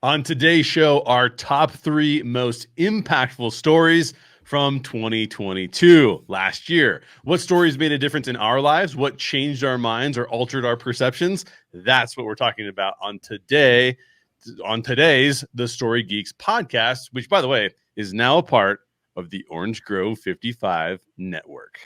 On today's show, our top 3 most impactful stories from 2022, last year. What stories made a difference in our lives? What changed our minds or altered our perceptions? That's what we're talking about on today's The Story Geeks podcast, which, by the way, is now a part of the Orange Grove 55 network.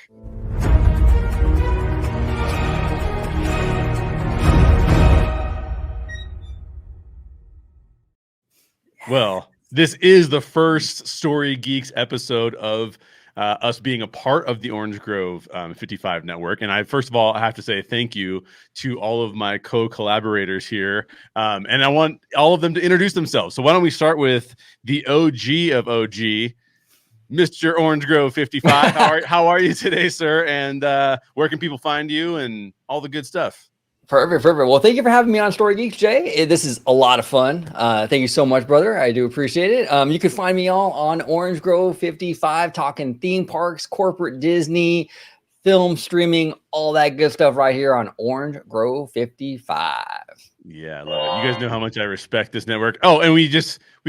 Well, this is the first Story Geeks episode of us being a part of the Orange Grove 55 network. And first of all, I have to say thank you to all of my co-collaborators here. And I want all of them to introduce themselves. So why don't we start with the OG of OG, Mr. Orange Grove 55. How are you today, sir? And where can people find you and all the good stuff? Perfect. Well, thank you for having me on Story Geeks, Jay. This is a lot of fun. Thank you so much, brother. I do appreciate it. You can find me all on Orange Grove 55, talking theme parks, corporate Disney, film streaming, all that good stuff right here on Orange Grove 55. Yeah, I love it. You guys know how much I respect this network. Oh, and we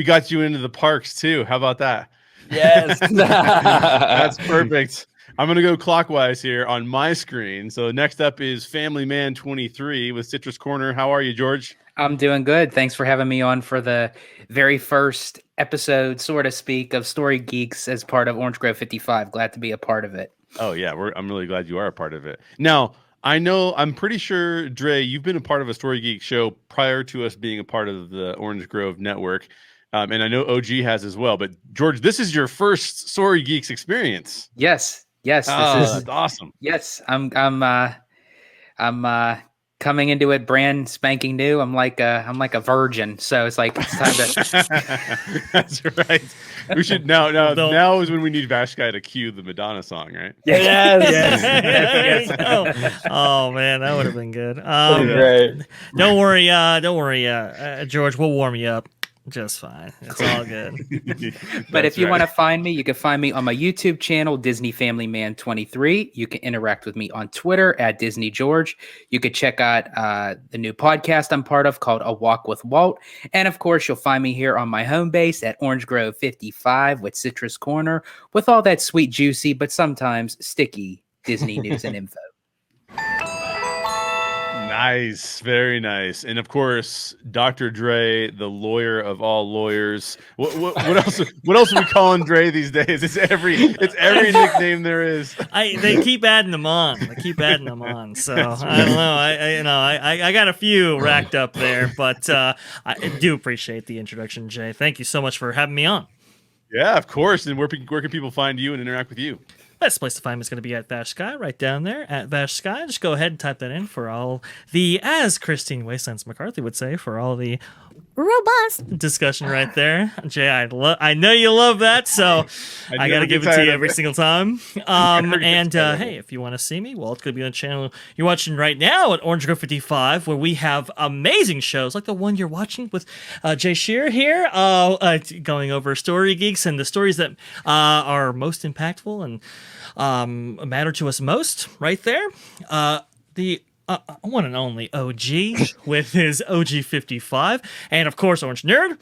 got you into the parks too. How about that? Yes. That's perfect. I'm going to go clockwise here on my screen. So next up is Family Man 23 with Citrus Corner. How are you, George? I'm doing good. Thanks for having me on for the very first episode, so to speak, of Story Geeks as part of Orange Grove 55. Glad to be a part of it. Oh, yeah. I'm really glad you are a part of it. Now, I'm pretty sure, Dre, you've been a part of a Story Geek show prior to us being a part of the Orange Grove network. And I know OG has as well. But, George, this is your first Story Geeks experience. Yes. This is awesome. Yes, I'm coming into it brand spanking new. I'm like a virgin, so it's time to. That's right. We should now is when we need Vashkai to cue the Madonna song, right? Yes. Oh man, that would have been good. Great. Don't worry, George. We'll warm you up. Just fine. It's all good. But if you want to find me, you can find me on my YouTube channel, Disney Family Man 23. You can interact with me on Twitter at Disney George. You could check out the new podcast I'm part of called A Walk with Walt. And of course, you'll find me here on my home base at Orange Grove 55 with Citrus Corner with all that sweet, juicy, but sometimes sticky Disney news and info. Nice, very nice, and of course, Dr. Dre, the lawyer of all lawyers. What else? What else are we calling Dre these days? It's every nickname there is. They keep adding them on. So I don't know. I got a few racked up there, but I do appreciate the introduction, Jay. Thank you so much for having me on. Yeah, of course. And where can people find you and interact with you? Best place to find me is going to be at Vashkai, right down there at Vashkai. Just go ahead and type that in for all the, as Christine Wastelands McCarthy would say, for all the robust discussion right there. Jay, I know you love that, so I got to give it to you every single time. Hey, if you want to see me, well, it's going to be on the channel you're watching right now at Orange Grove 55, where we have amazing shows like the one you're watching with Jay Sherer here, going over Story Geeks and the stories that are most impactful and matter to us most right there. The one and only OG with his OG 55, and of course Orange Nerd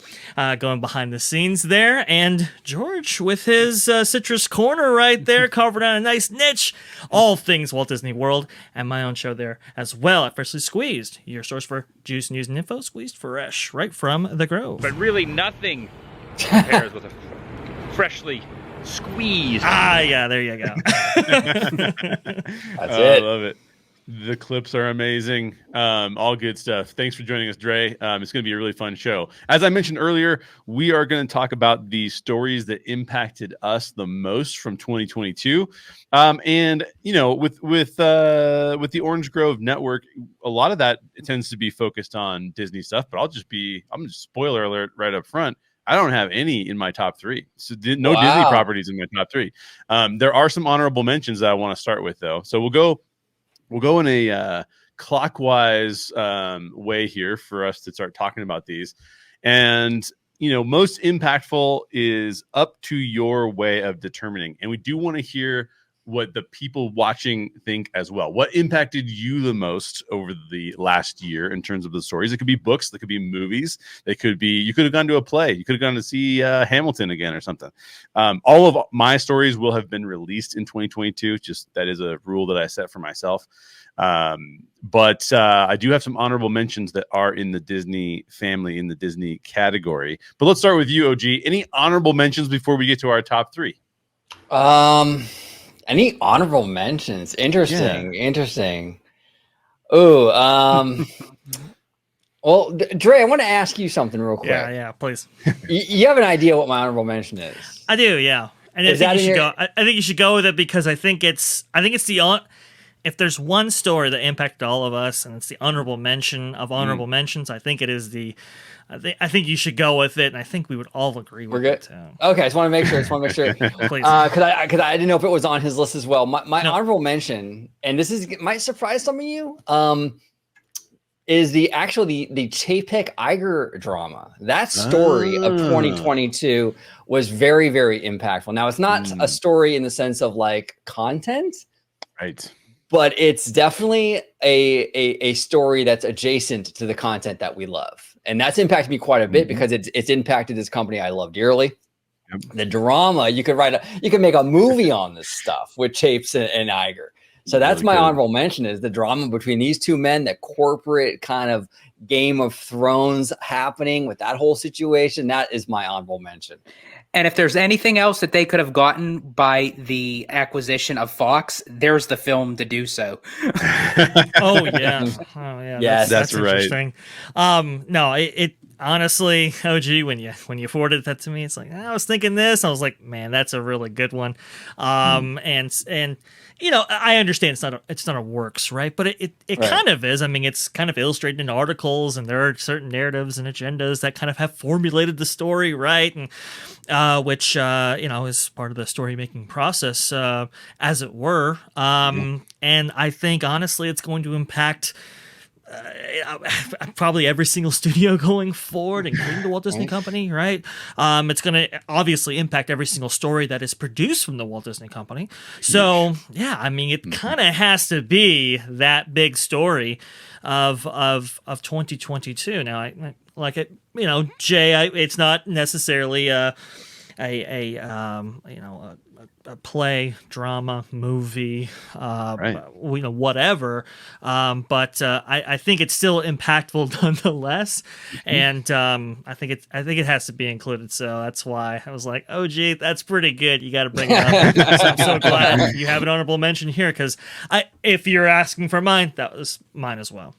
going behind the scenes there, and George with his Citrus Corner right there, carving out a nice niche, all things Walt Disney World, and my own show there as well at Freshly Squeezed, your source for juice, news, and info, squeezed fresh right from the Grove. But really nothing compares with a freshly squeezed. Yeah, there you go. That's it. I love it. The clips are amazing. All good stuff. Thanks for joining us, Dre. It's going to be a really fun show. As I mentioned earlier, we are going to talk about the stories that impacted us the most from 2022. And you know, with the Orange Grove network, a lot of that tends to be focused on Disney stuff. But I'm just spoiler alert right up front. I don't have any in my top 3. So no Disney properties in my top 3. There are some honorable mentions that I want to start with, though. So we'll go in a clockwise way here for us to start talking about these. And, you know, most impactful is up to your way of determining. And we do want to hear what the people watching think as well. What impacted you the most over the last year in terms of the stories? It could be books, it could be movies, they could be, you could have gone to a play, you could have gone to see Hamilton again or something. All of my stories will have been released in 2022. Just that is a rule that I set for myself. But I do have some honorable mentions that are in the Disney family, in the Disney category. But let's start with you, OG. Any honorable mentions before we get to our top 3? Any honorable mentions? Interesting. Oh, well, Dre, I want to ask you something real quick. Yeah, please. You have an idea what my honorable mention is? I do, yeah. And I think you should go. I think you should go with it because I think it's the if there's one story that impacted all of us, and it's the honorable mention of honorable mentions, I think it is the. I think you should go with it, and I think we would all agree with it. Okay, I just want to make sure. Please. Because I didn't know if it was on his list as well. My honorable mention, and this might surprise some of you, is the Chapek Iger drama. That story of 2022 was very, very impactful. Now, it's not a story in the sense of like content, right? But it's definitely a story that's adjacent to the content that we love. And that's impacted me quite a bit because it's impacted this company I love dearly. Yep. The drama, you could make a movie on this stuff with Chapes and Iger. So that's my honorable mention, is the drama between these two men, that corporate kind of Game of Thrones happening with that whole situation. That is my honorable mention. And if there's anything else that they could have gotten by the acquisition of Fox, there's the film to do so. Oh yeah. Yes, that's right. Interesting. No, it honestly, OG, when you forwarded that to me, it's like, I was thinking this. I was like, man, that's a really good one. And you know, I understand it's not a works, right? But it right. kind of is. I mean, it's kind of illustrated in articles, and there are certain narratives and agendas that kind of have formulated the story, right? And which you know, is part of the story making process, as it were. And I think honestly, it's going to impact probably every single studio going forward, including the Walt Disney Company, right? It's going to obviously impact every single story that is produced from the Walt Disney Company. So, yeah, I mean, it kind of has to be that big story of 2022. Now, I like it, you know, Jay. It's not necessarily a play, drama, movie, right. You know, whatever. But I think it's still impactful nonetheless, and I think it has to be included. So that's why I was like, oh, gee, that's pretty good. You got to bring it up. So I'm so glad you have an honorable mention here, because if you're asking for mine, that was mine as well.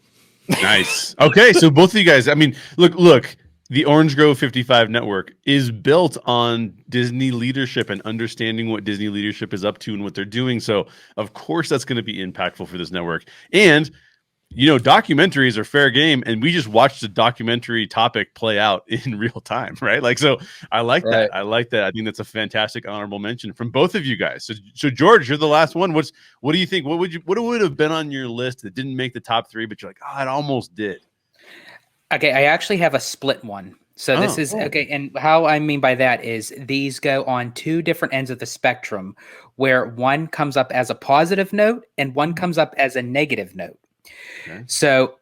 Nice. Okay, so both of you guys. I mean, look. The Orange Grove 55 network is built on Disney leadership and understanding what Disney leadership is up to and what they're doing. So, of course, that's going to be impactful for this network. And, you know, documentaries are fair game. And we just watched the documentary topic play out in real time, right? Like, so I like that. I like that. I think that's a fantastic honorable mention from both of you guys. So George, you're the last one. What do you think? What would have been on your list that didn't make the top 3, but you're like, oh, it almost did? Okay, I actually have a split one. So this is okay, and how I mean by that is these go on 2 different ends of the spectrum, where one comes up as a positive note and one comes up as a negative note. Okay. So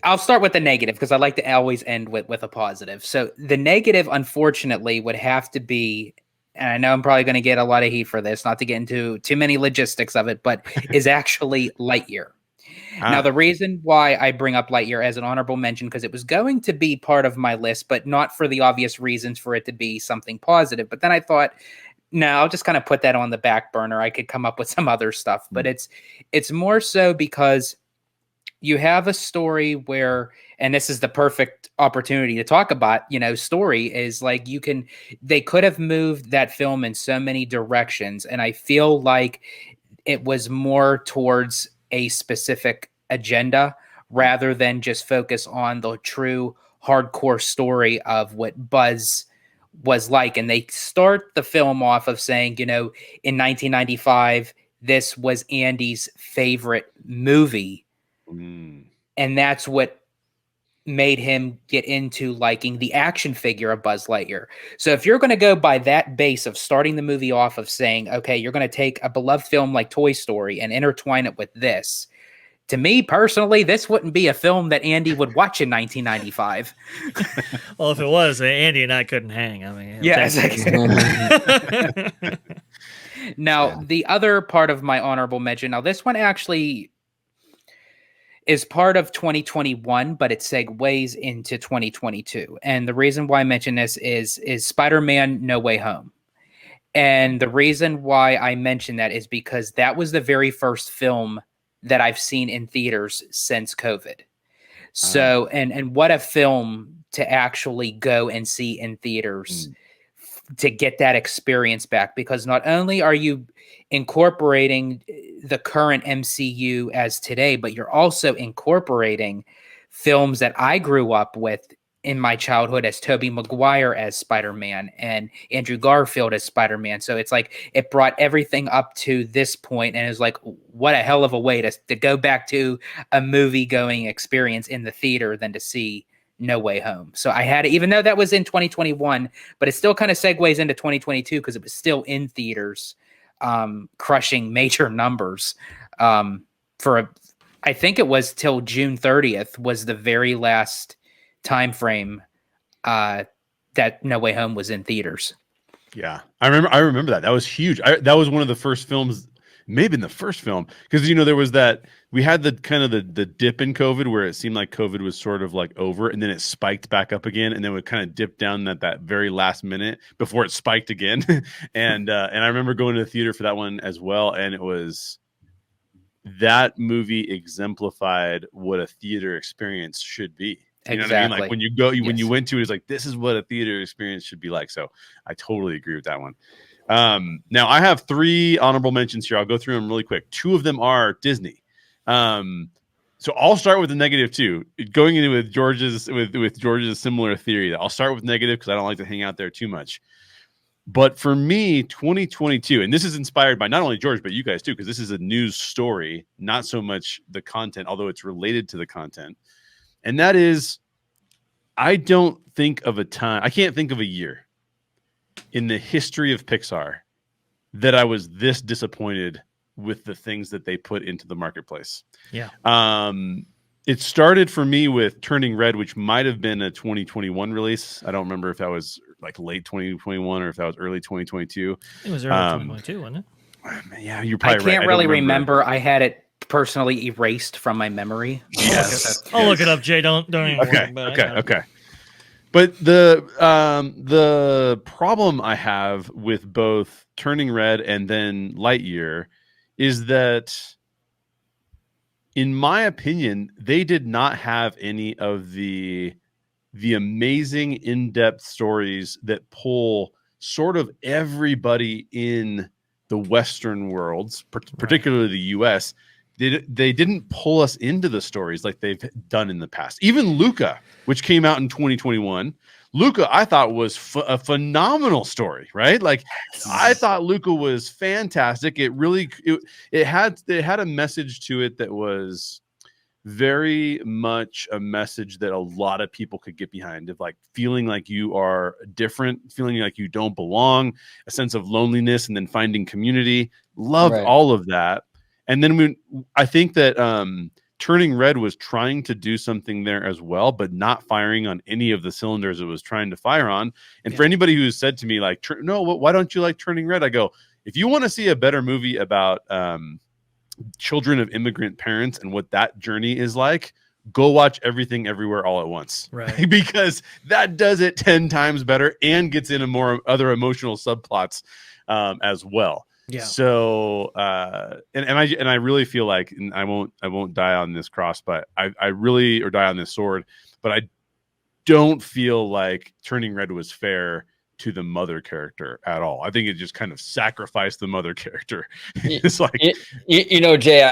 I'll start with the negative, because I like to always end with a positive. So the negative, unfortunately, would have to be, and I know I'm probably going to get a lot of heat for this, not to get into too many logistics of it, but is actually Lightyear. Now, the reason why I bring up Lightyear as an honorable mention, because it was going to be part of my list, but not for the obvious reasons for it to be something positive. But then I thought, no, I'll just kind of put that on the back burner. I could come up with some other stuff, but it's more so because you have a story where, and this is the perfect opportunity to talk about, you know, story is like they could have moved that film in so many directions. And I feel like it was more towards a specific agenda rather than just focus on the true hardcore story of what Buzz was like. And they start the film off of saying, you know, in 1995, this was Andy's favorite movie. And that's what made him get into liking the action figure of Buzz Lightyear. So if you're going to go by that base of starting the movie off of saying, okay, you're going to take a beloved film like Toy Story and intertwine it with this, to me personally, this wouldn't be a film that Andy would watch in 1995. Well, if it was, Andy and I couldn't hang. I mean, yeah, exactly. Now, the other part of my honorable mention, now this one actually is part of 2021, but it segues into 2022. And the reason why I mention this is Spider-Man No Way Home. And the reason why I mention that is because that was the very first film that I've seen in theaters since COVID. So, and what a film to actually go and see in theaters to get that experience back, because not only are you incorporating the current MCU as today, but you're also incorporating films that I grew up with in my childhood as Tobey Maguire as Spider-Man and Andrew Garfield as Spider-Man. So it's like it brought everything up to this point, and it's like, what a hell of a way to go back to a movie going experience in the theater than to see No Way Home. So I had it, even though that was in 2021, but it still kind of segues into 2022 because it was still in theaters, crushing major numbers I think it was till June 30th was the very last time frame that No Way Home was in theaters. Yeah, I remember that. That was huge. That was one of the first films, maybe in the first film, because there was that, we had the kind of the dip in COVID where it seemed like COVID was sort of like over, and then it spiked back up again, and then it kind of dipped down at that very last minute before it spiked again. and I remember going to the theater for that one as well, and it was, that movie exemplified what a theater experience should be. You know what I mean? Like when you go, when you went to it, it's like, this is what a theater experience should be like. So I totally agree with that one. Now I have 3 honorable mentions here. I'll go through them really quick. 2 of them are Disney. So I'll start with the negative 2, going into with George's similar theory. I'll start with negative because I don't like to hang out there too much. But for me, 2022, and this is inspired by not only George, but you guys too, because this is a news story, not so much the content, although it's related to the content. And that is, I can't think of a year in the history of Pixar that I was this disappointed with the things that they put into the marketplace. Yeah. It started for me with Turning Red, which might have been a 2021 release. I don't remember if that was like late 2021 or if that was early 2022. It was early 2022, wasn't it? Yeah, you're probably right. I can't really remember. I had it personally erased from my memory. Yes. I'll look it up, Jay. Don't even worry about it. Okay. But the problem I have with both Turning Red and then Lightyear is that, in my opinion, they did not have any of the amazing in-depth stories that pull sort of everybody in the Western worlds, particularly the US. They didn't pull us into the stories like they've done in the past. Even Luca, which came out in 2021, Luca, I thought was a phenomenal story, right? Like, I thought Luca was fantastic. It really, it had a message to it that was very much a message that a lot of people could get behind, of like feeling like you are different, feeling like you don't belong, a sense of loneliness, and then finding community. Loved all of that. And then I think that Turning Red was trying to do something there as well, but not firing on any of the cylinders it was trying to fire on. And for anybody who has said to me like, no, why don't you like Turning Red? I go, if you want to see a better movie about children of immigrant parents and what that journey is like, go watch Everything Everywhere All at Once. Right. Because that does it 10 times better and gets into more other emotional subplots as well. Yeah. So, and I really feel like, and I won't die on this cross, but I really, or die on this sword, but I don't feel like Turning Red was fair to the mother character at all. I think it just kind of sacrificed the mother character. It's like, Jay,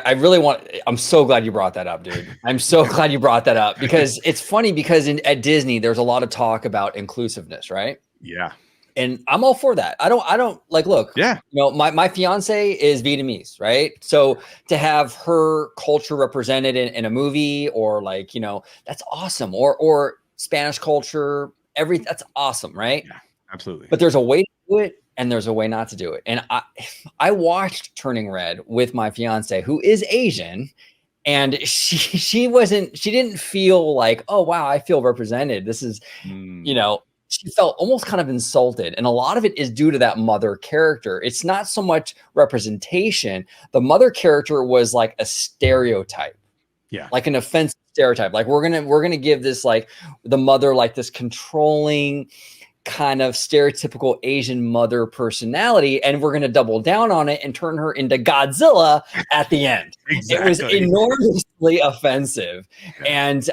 I'm so glad you brought that up, dude. I'm so glad you brought that up, because it's funny, because at Disney, there's a lot of talk about inclusiveness, right? Yeah. And I'm all for that. I don't like, look, Yeah. you know, my fiance is Vietnamese, right? So to have her culture represented in a movie, or like, you know, that's awesome. Or Spanish culture, that's awesome, right? Yeah, absolutely. But there's a way to do it and there's a way not to do it. And I watched Turning Red with my fiance, who is Asian, and she didn't feel like, oh wow, I feel represented. This is, you know, she felt almost kind of insulted. And a lot of it is due to that mother character. It's not so much representation. The mother character was like a stereotype. Yeah. Like an offensive stereotype. Like we're gonna give this, like, the mother, like this controlling kind of stereotypical Asian mother personality, and we're going to double down on it and turn her into Godzilla at the end. Exactly. It was enormously offensive. And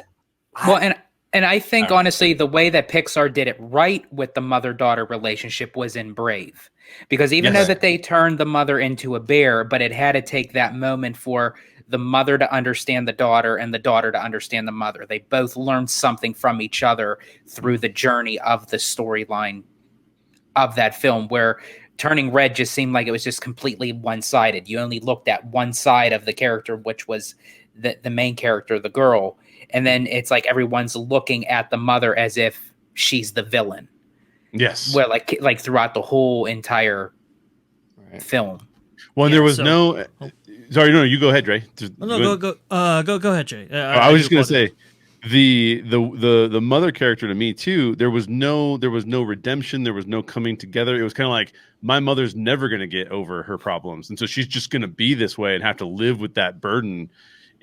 I think honestly, the way that Pixar did it right with the mother-daughter relationship was in Brave, because even though that they turned the mother into a bear, but it had to take that moment for the mother to understand the daughter and the daughter to understand the mother. They both learned something from each other through the journey of the storyline of that film, where Turning Red just seemed like it was just completely one-sided. You only looked at one side of the character, which was the main character, the girl. And then it's like everyone's looking at the mother as if she's the villain. Yes. Well, like throughout the whole entire film. Well, there was no. Sorry, no, you go ahead, Dre. Go ahead, Jay. I was just gonna say, the mother character to me too. There was no redemption. There was no coming together. It was kind of like, my mother's never gonna get over her problems, and so she's just gonna be this way and have to live with that burden.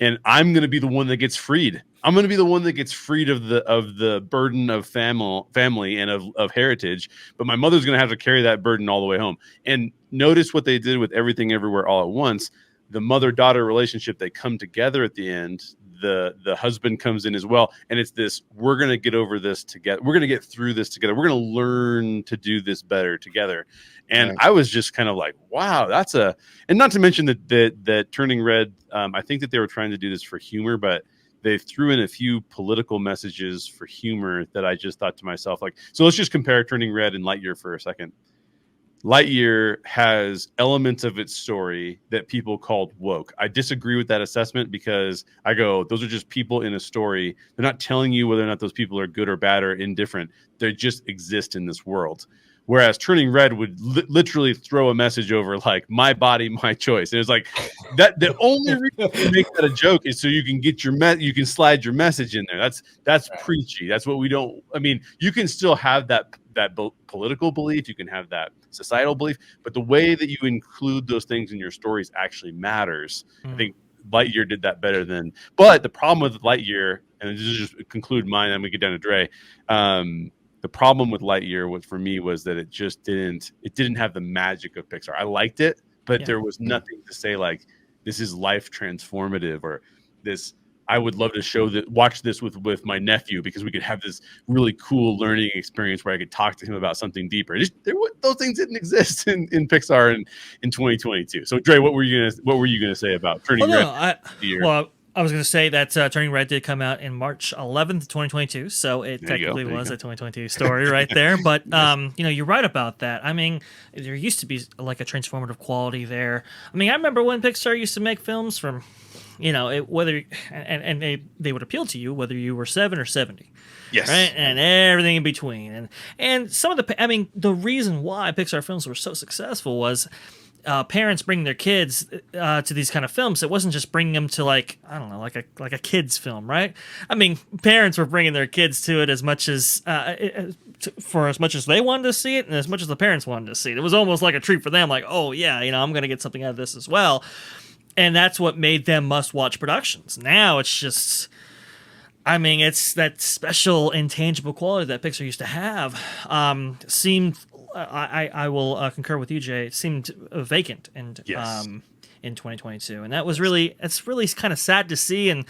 And I'm gonna be the one that gets freed. I'm gonna be the one that gets freed of the burden of family and of heritage. But my mother's gonna have to carry that burden all the way home. And notice what they did with Everything Everywhere All at Once. The mother-daughter relationship, they come together at the end. The husband comes in as well, and it's this, we're going to get over this together. We're going to get through this together. We're going to learn to do this better together. And I was just kind of like, wow, and not to mention that Turning Red, I think that they were trying to do this for humor, but they threw in a few political messages for humor that I just thought to myself, like, so let's just compare Turning Red and Lightyear for a second. Lightyear has elements of its story that people called woke. I disagree with that assessment, because I go, those are just people in a story. They're not telling you whether or not those people are good or bad or indifferent. They just exist in this world. Whereas Turning Red would literally throw a message over like, my body, my choice. And it's like that. The only reason to make that a joke is so you can get you can slide your message in there. That's preachy. That's what we don't. I mean, you can still have that political belief. You can have that societal belief, but the way that you include those things in your stories actually matters. I think Lightyear did that better than. But the problem with Lightyear, and this is just conclude mine, and we get down to Dre. The problem with Lightyear for me was that it didn't have the magic of Pixar. I liked it, but there was nothing to say like, this is life transformative, or this. I would love to watch this with my nephew, because we could have this really cool learning experience where I could talk to him about something deeper. Those things didn't exist in Pixar in 2022. So Dre, what were you gonna say about Turning Red? I was going to say that Turning Red did come out in March 11th, 2022, so it technically was a 2022 story right there. But you're right about that. I mean, there used to be like a transformative quality there. I mean, I remember when Pixar used to make films from, whether they would appeal to you whether you were 7 or 70. Yes. Right? And everything in between. And some of the reason why Pixar films were so successful was parents bringing their kids to these kind of films. It wasn't just bringing them to like a kids film, right? I mean, parents were bringing their kids to it as much as for as much as they wanted to see it, and as much as the parents wanted to see it. It was almost like a treat for them, like, oh yeah, I'm going to get something out of this as well. And that's what made them must-watch productions. Now it's just, it's that special intangible quality that Pixar used to have seemed. I will concur with you, Jay. It seemed vacant in 2022, and it's really kind of sad to see. And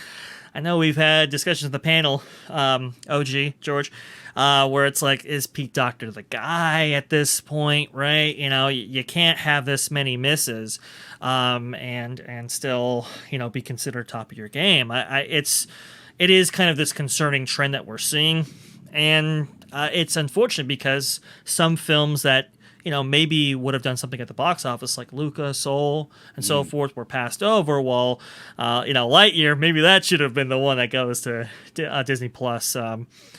I know we've had discussions in the panel, OG George, where it's like, is Pete Docter the guy at this point, right? You can't have this many misses, and still be considered top of your game. It is kind of this concerning trend that we're seeing. And it's unfortunate because some films that, maybe would have done something at the box office, like Luca, Soul, and so forth, were passed over. While, Lightyear, maybe that should have been the one that goes to Disney Plus,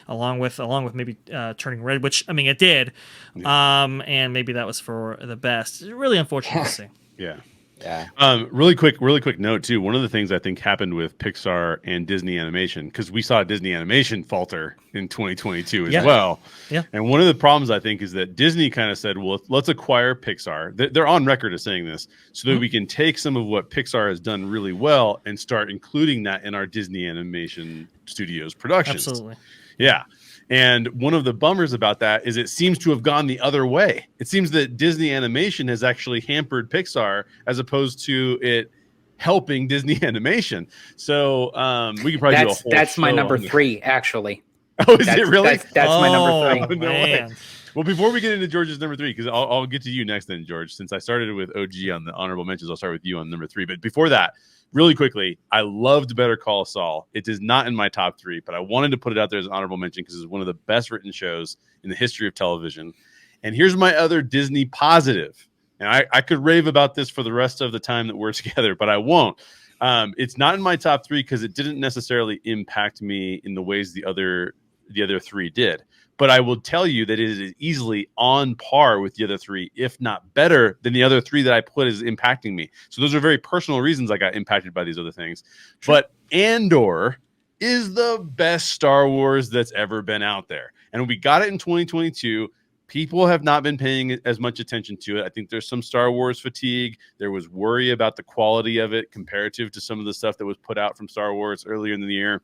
along with maybe Turning Red, which, I mean, it did. And maybe that was for the best. It's really unfortunate to see. Yeah. Yeah. Really quick note too. One of the things I think happened with Pixar and Disney animation, because we saw Disney animation falter in 2022 as well. Yeah. And one of the problems I think is that Disney kind of said, well, let's acquire Pixar. They're on record as saying this, so that we can take some of what Pixar has done really well and start including that in our Disney animation studios productions. Absolutely. Yeah. And one of the bummers about that is it seems to have gone the other way. It seems that Disney animation has actually hampered Pixar as opposed to it helping Disney animation. So we could probably do a whole That's my show number on this. 3, actually. Oh, is it really? That's my number 3. No way. Well, before we get into George's number 3, because I'll get to you next then, George. Since I started with OG on the honorable mentions, I'll start with you on number 3. But before that, really quickly, I loved Better Call Saul. It is not in my top 3, but I wanted to put it out there as an honorable mention because it's one of the best written shows in the history of television. And here's my other Disney positive. And I could rave about this for the rest of the time that we're together, but I won't. It's not in my top 3 because it didn't necessarily impact me in the ways the other 3 did. But I will tell you that it is easily on par with the other 3, if not better than the other 3 that I put as impacting me. So those are very personal reasons I got impacted by these other things. Sure. But Andor is the best Star Wars that's ever been out there. And we got it in 2022. People have not been paying as much attention to it. I think there's some Star Wars fatigue. There was worry about the quality of it comparative to some of the stuff that was put out from Star Wars earlier in the year.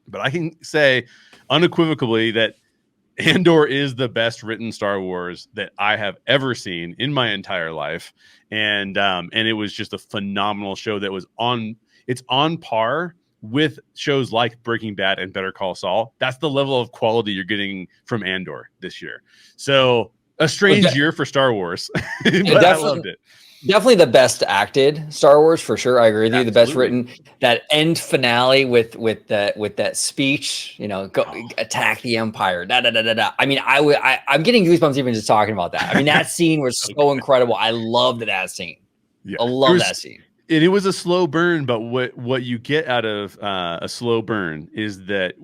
But I can say unequivocally that Andor is the best written Star Wars that I have ever seen in my entire life. And it was just a phenomenal show that was it's on par with shows like Breaking Bad and Better Call Saul. That's the level of quality you're getting from Andor this year. So a strange year for Star Wars, but I loved it. Definitely the best acted Star Wars for sure. I agree with you. The best written, that end finale with that speech, go attack the Empire. Da da da da da. I mean, I'm getting goosebumps even just talking about that. I mean, that scene was so incredible. I loved that scene. Yeah. I love that scene. And it was a slow burn, but what you get out of a slow burn is that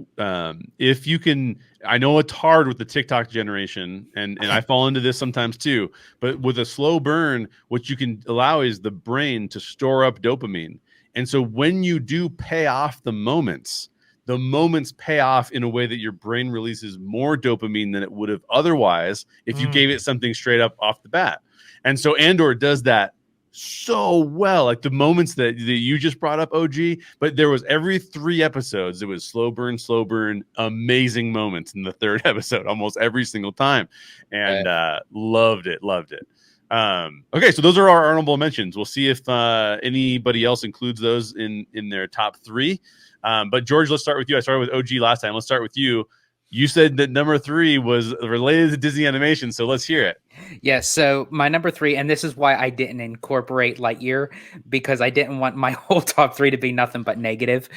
if you can, I know it's hard with the TikTok generation, and I fall into this sometimes too, but with a slow burn, what you can allow is the brain to store up dopamine. And so when you do pay off the moments pay off in a way that your brain releases more dopamine than it would have otherwise if you gave it something straight up off the bat. And so Andor does that so well, like the moments that you just brought up, OG, but there was every 3 episodes, it was slow burn, amazing moments in the 3rd episode, almost every single time. And loved it. Okay, so those are our honorable mentions. We'll see if anybody else includes those in their top 3. But George, let's start with you. I started with OG last time. Let's start with you. You said that number 3 was related to Disney animation, so let's hear it. Yes, so my number 3, and this is why I didn't incorporate Lightyear, because I didn't want my whole top 3 to be nothing but negative.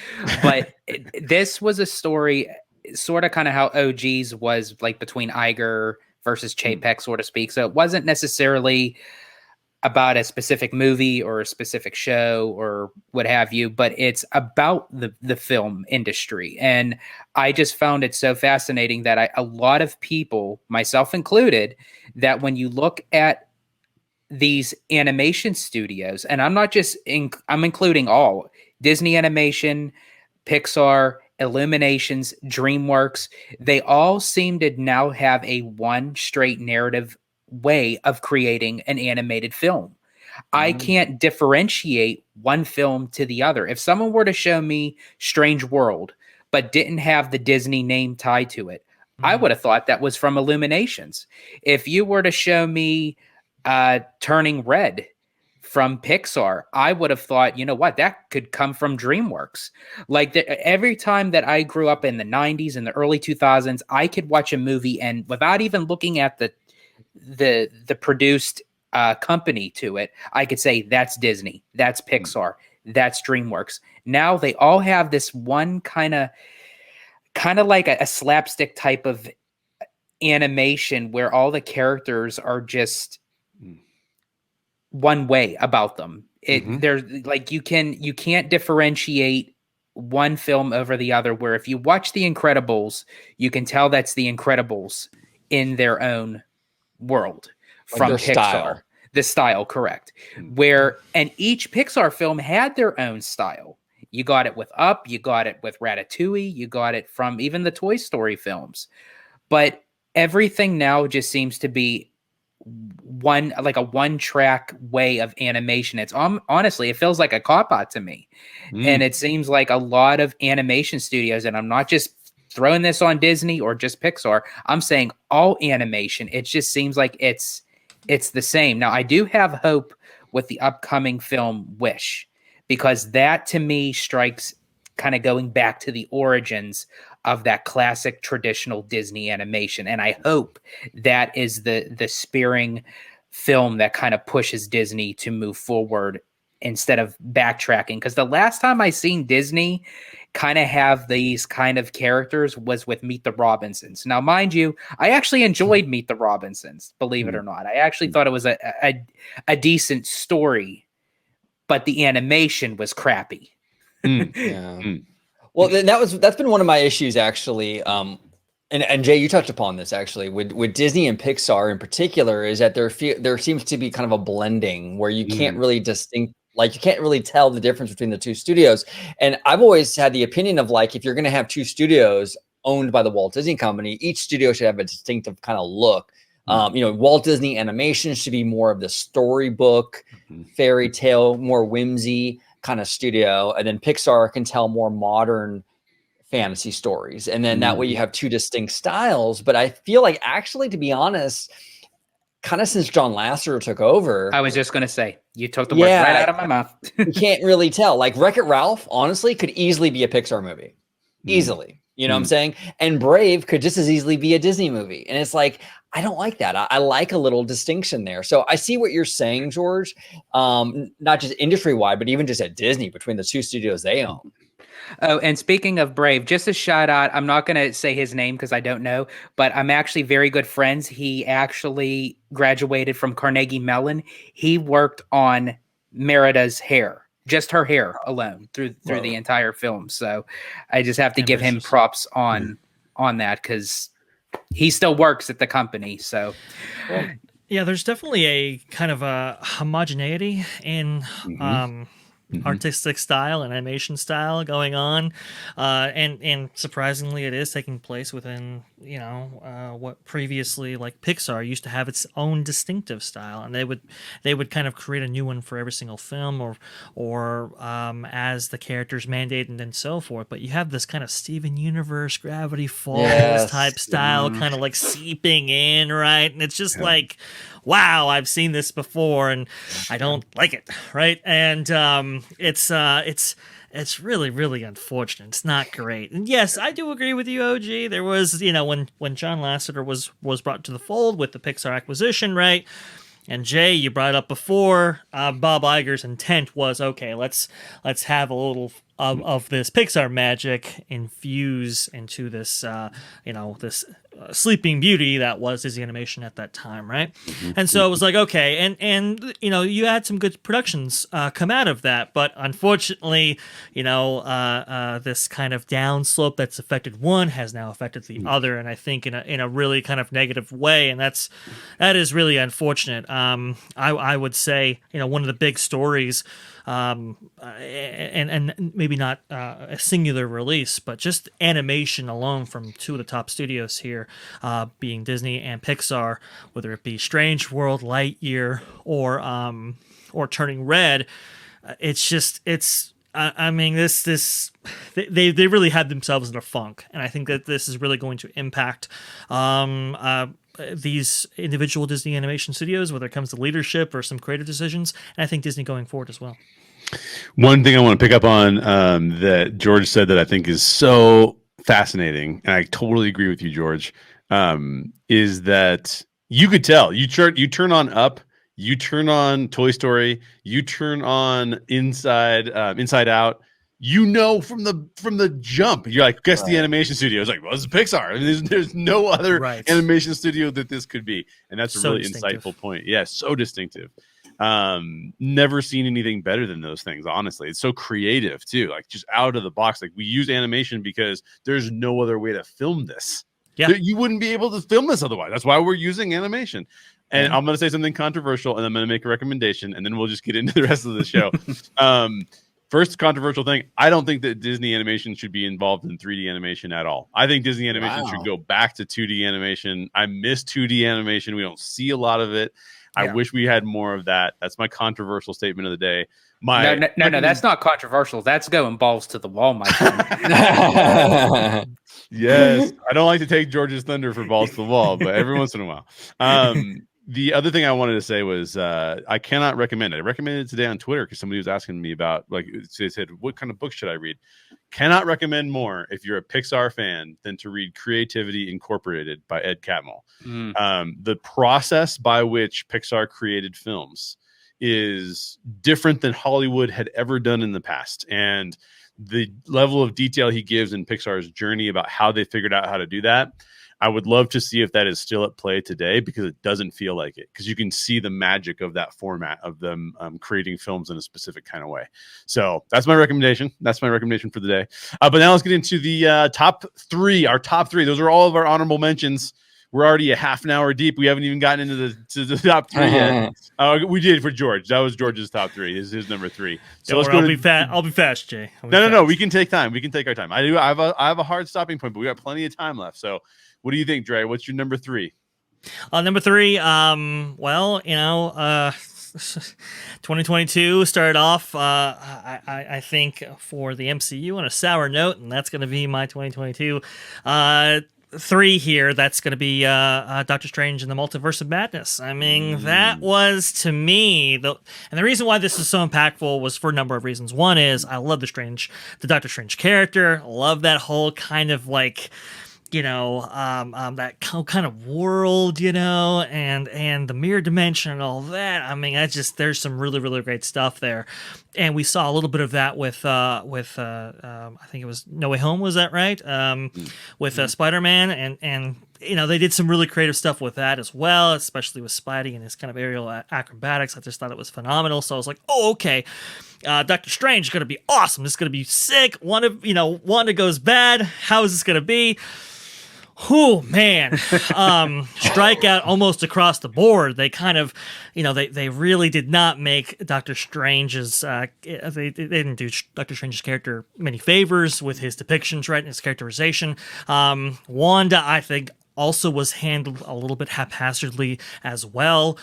But this was a story, sort of kind of how OG's was, like between Iger versus Chapek, so to speak. So it wasn't necessarily about a specific movie or a specific show or what have you, but it's about the film industry. And I just found it so fascinating that a lot of people, myself included, that when you look at these animation studios, and I'm not just I'm including all Disney Animation, Pixar, Illuminations, DreamWorks, they all seem to now have a one straight narrative way of creating an animated film. I can't differentiate one film to the other. If someone were to show me Strange World, but didn't have the Disney name tied to it, I would have thought that was from Illuminations. If you were to show me Turning Red from Pixar, I would have thought, you know what, that could come from DreamWorks. Like every time that I grew up in the 90s and the early 2000s, I could watch a movie and without even looking at the produced company to it, I could say that's Disney, that's Pixar, that's DreamWorks. Now they all have this one kind of kind of like a slapstick type of animation where all the characters are just one way about them. There's like you can't differentiate one film over the other, where if you watch The Incredibles, you can tell that's The Incredibles in their own world from Pixar. Style. The style, correct. And each Pixar film had their own style. You got it with Up, you got it with Ratatouille, you got it from even the Toy Story films. But everything now just seems to be a one-track way of animation. It's honestly, it feels like a cop-out to me. And it seems like a lot of animation studios, and I'm not just throwing this on Disney or just Pixar, I'm saying all animation, it just seems like it's the same. Now, I do have hope with the upcoming film Wish, because that to me strikes kind of going back to the origins of that classic traditional Disney animation. And I hope that is the spearing film that kind of pushes Disney to move forward instead of backtracking. Because the last time I seen Disney kind of have these kind of characters was with Meet the Robinsons. Now, mind you, I actually enjoyed Meet the Robinsons, believe it or not. I actually thought it was a decent story, but the animation was crappy. Well, that's been one of my issues, actually. And Jay, you touched upon this actually with Disney and Pixar in particular, is that there seems to be kind of a blending where you can't really you can't really tell the difference between the two studios. And I've always had the opinion of, like, if you're going to have two studios owned by the Walt Disney Company, each studio should have a distinctive kind of look. Walt Disney Animation should be more of the storybook, fairy tale, more whimsy kind of studio, and then Pixar can tell more modern fantasy stories, and then that way you have two distinct styles. But I feel like, actually, to be honest, kind of since John Lasseter took over, I was just going to say, you took the words right out of my mouth. You can't really tell. Like Wreck-It Ralph, honestly, could easily be a Pixar movie. Easily. You know what I'm saying? And Brave could just as easily be a Disney movie. And it's like, I don't like that. I like a little distinction there. So I see what you're saying, George, not just industry-wide, but even just at Disney, between the two studios they own. Oh, and speaking of Brave, just a shout out. I'm not going to say his name because I don't know, but I'm actually very good friends. He actually graduated from Carnegie Mellon. He worked on Merida's hair, just her hair alone through the entire film. So I just have to give him props on that, because he still works at the company. So yeah, there's definitely a kind of a homogeneity in artistic style and animation style going on, and surprisingly, it is taking place within what previously, like, Pixar used to have its own distinctive style, and they would kind of create a new one for every single film, or as the characters mandated and so forth. But you have this kind of Steven Universe, Gravity Falls type style, kind of like seeping in, right? And it's just like, wow, I've seen this before and I don't like it, right? And it's really, really unfortunate. It's not great. And yes, I do agree with you, OG. There was, when John Lasseter was brought to the fold with the Pixar acquisition, right? And Jay, you brought up before, Bob Iger's intent was, okay, let's have a little of this Pixar magic infuse into this, this Sleeping Beauty that was Disney Animation at that time, right? And so it was like, okay, and you had some good productions come out of that, but unfortunately, this kind of downslope that's affected one has now affected the other, and I think in a really kind of negative way, and that is really unfortunate. I would say, one of the big stories, and maybe not a singular release, but just animation alone from two of the top studios here, being Disney and Pixar, whether it be Strange World, Lightyear, or Turning Red. They really had themselves in a funk, and I think that this is really going to impact these individual Disney animation studios, whether it comes to leadership or some creative decisions, and I think Disney going forward as well. One thing I want to pick up on that George said that I think is so fascinating, and I totally agree with you, George, is that you could tell. You turn on Up, you turn on Toy Story, you turn on Inside Out, from the jump. You're like, guess the animation studio. It's like, well, it's Pixar. I mean, there's no other animation studio that this could be, and that's a really insightful point. Yeah, so distinctive. Never seen anything better than those things. Honestly, it's so creative too. Like just out of the box. Like we use animation because there's no other way to film this. Yeah, you wouldn't be able to film this otherwise. That's why we're using animation. And I'm going to say something controversial, and I'm going to make a recommendation, and then we'll just get into the rest of the show. First controversial thing, I don't think that Disney animation should be involved in 3D animation at all. I think Disney animation should go back to 2D animation. I miss 2D animation. We don't see a lot of it. I wish we had more of that. That's my controversial statement of the day. No, that's not controversial. That's going balls to the wall, my friend. Yes. I don't like to take George's thunder for balls to the wall, but every once in a while. The other thing I wanted to say was I cannot recommend it. I recommended it today on Twitter because somebody was asking me about, like, they said, what kind of book should I read? Cannot recommend more if you're a Pixar fan than to read Creativity Incorporated by Ed Catmull. The process by which Pixar created films is different than Hollywood had ever done in the past. And the level of detail he gives in Pixar's journey about how they figured out how to do that, I would love to see if that is still at play today, because it doesn't feel like it, because you can see the magic of that format of them creating films in a specific kind of way. So that's my recommendation. That's my recommendation for the day. But now let's get into the top three. Our top three. Those are all of our honorable mentions. We're already a half an hour deep. We haven't even gotten into the top three yet. We did for George. That was George's top three. His number three. So let's go. I'll be fast, Jay. No. We can take time. We can take our time. I have a hard stopping point, but we got plenty of time left. So what do you think, Dre? What's your number three? Number three. 2022 started off, I think, for the MCU on a sour note, and that's going to be my 2022 three here. That's going to be Doctor Strange and the Multiverse of Madness. I mean, that was, to me, and the reason why this is so impactful was for a number of reasons. One is I love the Doctor Strange character. I love that whole kind of like, that kind of world, and the mirror dimension and all that. I mean, there's some really, really great stuff there. And we saw a little bit of that with I think it was No Way Home, was that right? With Spider-Man, and they did some really creative stuff with that as well, especially with Spidey and his kind of aerial acrobatics. I just thought it was phenomenal. So I was like, oh, okay. Doctor Strange is going to be awesome. This is going to be sick. Wanda goes bad. How is this going to be? Oh man, strikeout almost across the board. They kind of, they really did not make Doctor Strange's, they didn't do Doctor Strange's character many favors with his depictions, right, and his characterization. Wanda, I think, also was handled a little bit haphazardly as well.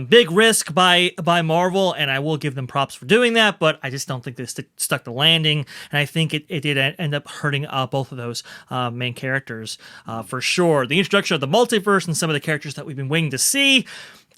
Big risk by Marvel, and I will give them props for doing that, but I just don't think they stuck the landing, and I think it did end up hurting both of those main characters for sure. The introduction of the multiverse and some of the characters that we've been waiting to see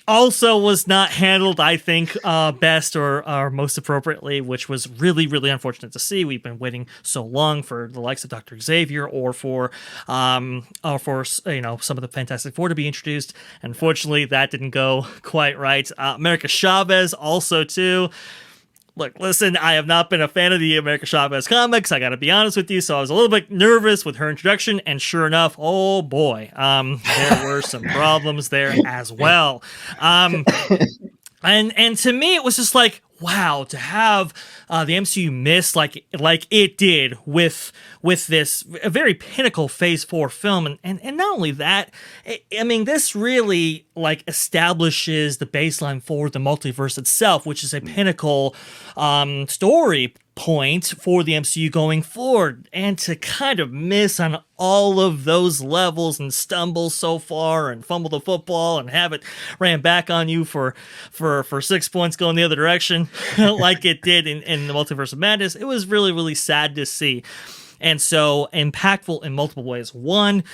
also was not handled, I think, best or most appropriately, which was really, really unfortunate to see. We've been waiting so long for the likes of Dr. Xavier or for some of the Fantastic Four to be introduced. Unfortunately, that didn't go quite right. America Chavez also too. Look, listen, I have not been a fan of the America Chavez comics. I got to be honest with you. So I was a little bit nervous with her introduction. And sure enough, oh boy, there were some problems there as well. And to me, it was just like, wow, to have the MCU miss like it did with this a very pinnacle Phase 4 film, and not only that, I mean, this really establishes the baseline for the multiverse itself, which is a pinnacle story point for the MCU going forward, and to kind of miss on all of those levels and stumble so far and fumble the football and have it ran back on you for 6 points going the other direction like it did in the Multiverse of Madness, it was really, really sad to see. And so impactful in multiple ways. One,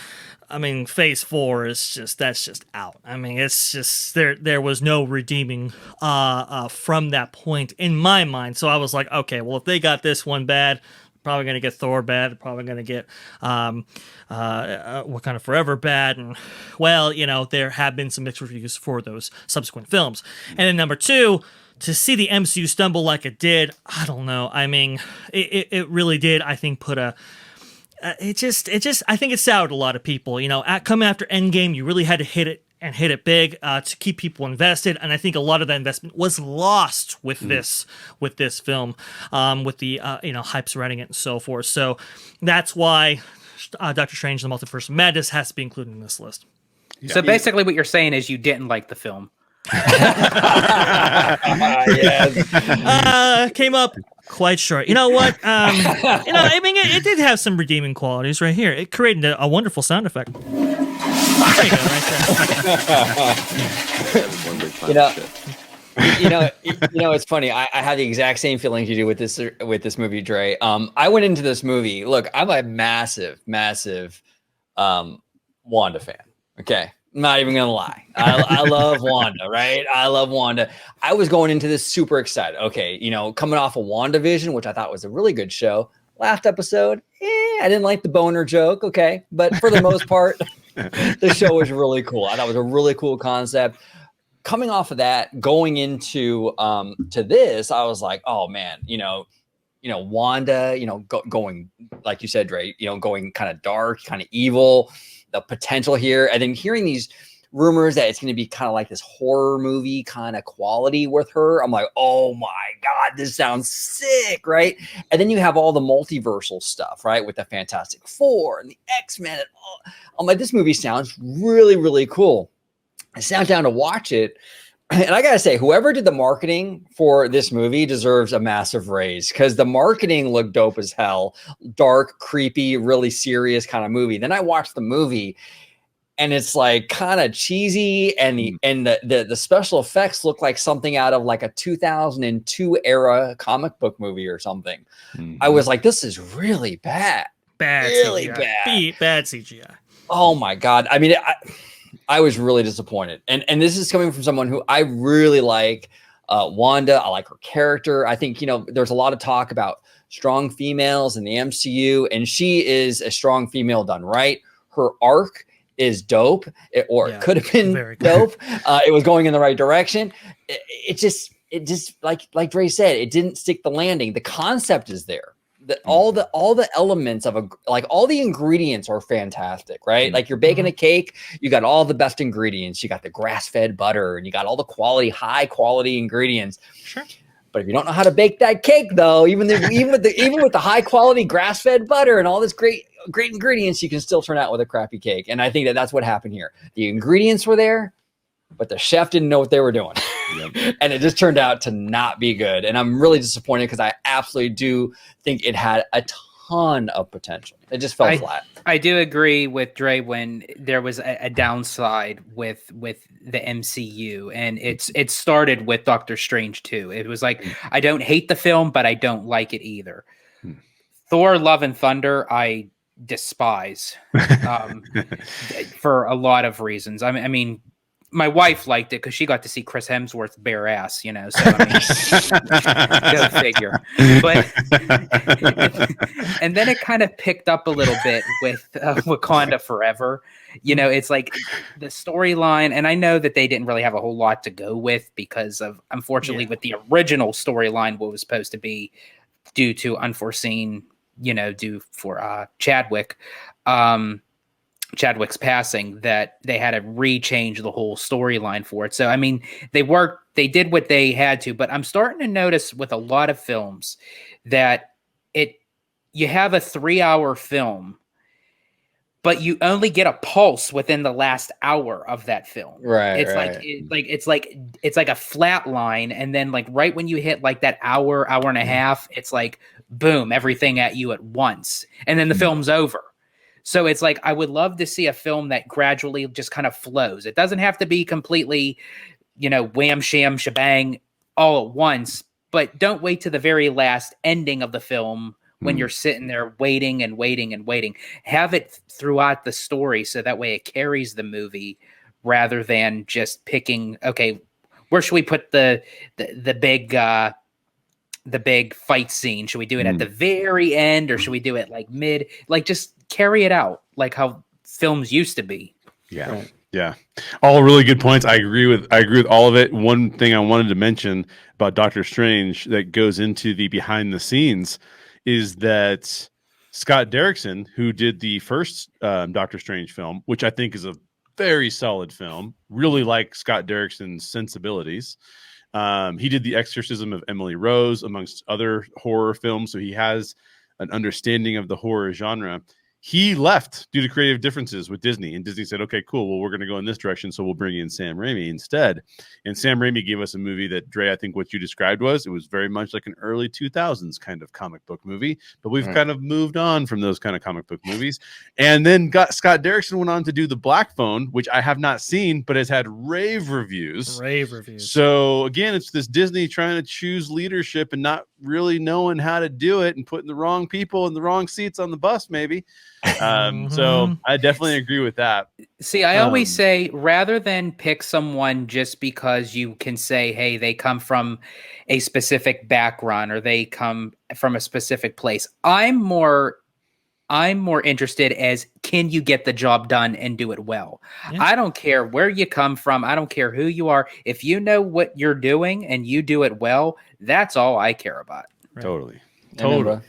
I mean, Phase 4 is that's just out. I mean, it's just there was no redeeming from that point in my mind. So I was like, okay, well, if they got this one bad, probably going to get Thor bad. Probably going to get Wakanda Forever bad. And well, there have been some mixed reviews for those subsequent films. And then number two, to see the MCU stumble like it did, I don't know. I mean, it really did, I think, put a it just I think it soured a lot of people. Coming after Endgame, you really had to hit it big to keep people invested, and I think a lot of that investment was lost with this film, with the hype surrounding it and so forth. So that's why Doctor Strange: The Multiverse of Madness has to be included in this list. So basically, what you're saying is you didn't like the film. Yes. Came up quite short. You know what? I mean, it did have some redeeming qualities right here. It created a wonderful sound effect. There you go, right there. It's funny. I had the exact same feelings you do with this movie, Dre. I went into this movie. Look, I'm a massive Wanda fan. Okay. I'm not even gonna lie. I love Wanda, right? I love Wanda. I was going into this super excited. Okay, coming off of WandaVision, which I thought was a really good show. Last episode, I didn't like the boner joke. Okay, but for the most part, the show was really cool. I thought it was a really cool concept. Coming off of that, going into to this, I was like, oh man, Wanda, going like you said, Dre, going kind of dark, kind of evil. The potential here, and then hearing these rumors that it's going to be kind of like this horror movie kind of quality with her, I'm like, oh my god, this sounds sick, right? And then you have all the multiversal stuff, right, with the Fantastic Four and the X-Men and all. I'm like, this movie sounds really, really cool. I sat down to watch it, and I gotta say, whoever did the marketing for this movie deserves a massive raise, because the marketing looked dope as hell. Dark, creepy, really serious kind of movie. Then I watched the movie, and it's like kind of cheesy, and the special effects look like something out of like a 2002 era comic book movie or something. Mm-hmm. I was like, this is really bad. Really CGI. Bad CGI. Oh my god. I mean, I was really disappointed. And this is coming from someone who I really like Wanda. I like her character. I think, there's a lot of talk about strong females in the MCU, and she is a strong female done right. Her arc is dope, it could have been dope. It was going in the right direction. It just like Dre said, it didn't stick the landing. The concept is there. All the elements of all the ingredients are fantastic, right? Like you're baking a cake, you got all the best ingredients. You got the grass-fed butter, and you got all the high quality ingredients. Sure. But if you don't know how to bake that cake, though, even with the high quality grass-fed butter and all this great ingredients, you can still turn out with a crappy cake. And I think that's what happened here. The ingredients were there, but the chef didn't know what they were doing. Yep. And it just turned out to not be good. And I'm really disappointed, because I absolutely do think it had a ton of potential. It just fell flat. I do agree with Dre when there was a downside with the MCU, and it started with Doctor Strange 2. It was like, I don't hate the film, but I don't like it either. Thor: Love and Thunder, I despise for a lot of reasons. I mean, my wife liked it because she got to see Chris Hemsworth's bare ass, so I mean, go figure. But and then it kind of picked up a little bit with Wakanda Forever. It's like the storyline, and I know that they didn't really have a whole lot to go with because of, unfortunately, with the original storyline, what was supposed to be due to unforeseen, due for Chadwick's passing, that they had to rechange the whole storyline for it. So, I mean, they did what they had to, but I'm starting to notice with a lot of films that you have a 3-hour film, but you only get a pulse within the last hour of that film. Right. It's like a flat line. And then like right when you hit like that hour and a half, it's like, boom, everything at you at once. And then the film's over. So it's like, I would love to see a film that gradually just kind of flows. It doesn't have to be completely, wham, sham, shebang all at once, but don't wait to the very last ending of the film when you're sitting there waiting and waiting and waiting. Have it throughout the story, so that way it carries the movie, rather than just picking, okay, where should we put the big fight scene? Should we do it at the very end, or should we do it like mid? Like, just carry it out like how films used to be. Yeah. Yeah, all really good points. I agree with all of it. One thing I wanted to mention about Doctor Strange that goes into the behind the scenes is that Scott Derrickson, who did the first Doctor Strange film, which I think is a very solid film, really like Scott Derrickson's sensibilities. He did The Exorcism of Emily Rose, amongst other horror films, so he has an understanding of the horror genre. He left due to creative differences with Disney, and Disney said, okay, cool, well, we're going to go in this direction, so we'll bring in Sam Raimi instead. And Sam Raimi gave us a movie that, Dre, I think what you described it was very much like an early 2000s kind of comic book movie, but we've kind of moved on from those kind of comic book movies. And then Scott Derrickson went on to do The Black Phone, which I have not seen, but has had rave reviews. So again, it's this Disney trying to choose leadership and not really knowing how to do it and putting the wrong people in the wrong seats on the bus, maybe. So I definitely agree with that. See, I always say, rather than pick someone just because you can say, hey, they come from a specific background or they come from a specific place, I'm more interested as, can you get the job done and do it well? Yeah. I don't care where you come from. I don't care who you are. If you know what you're doing and you do it well, that's all I care about. Right. Totally.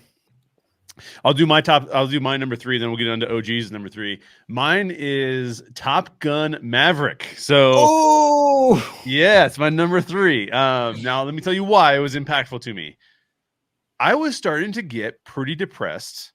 I'll do my number 3, then we'll get into OG's number 3. Mine is Top Gun Maverick. So yeah, it's my number 3. Now let me tell you why it was impactful to me. I was starting to get pretty depressed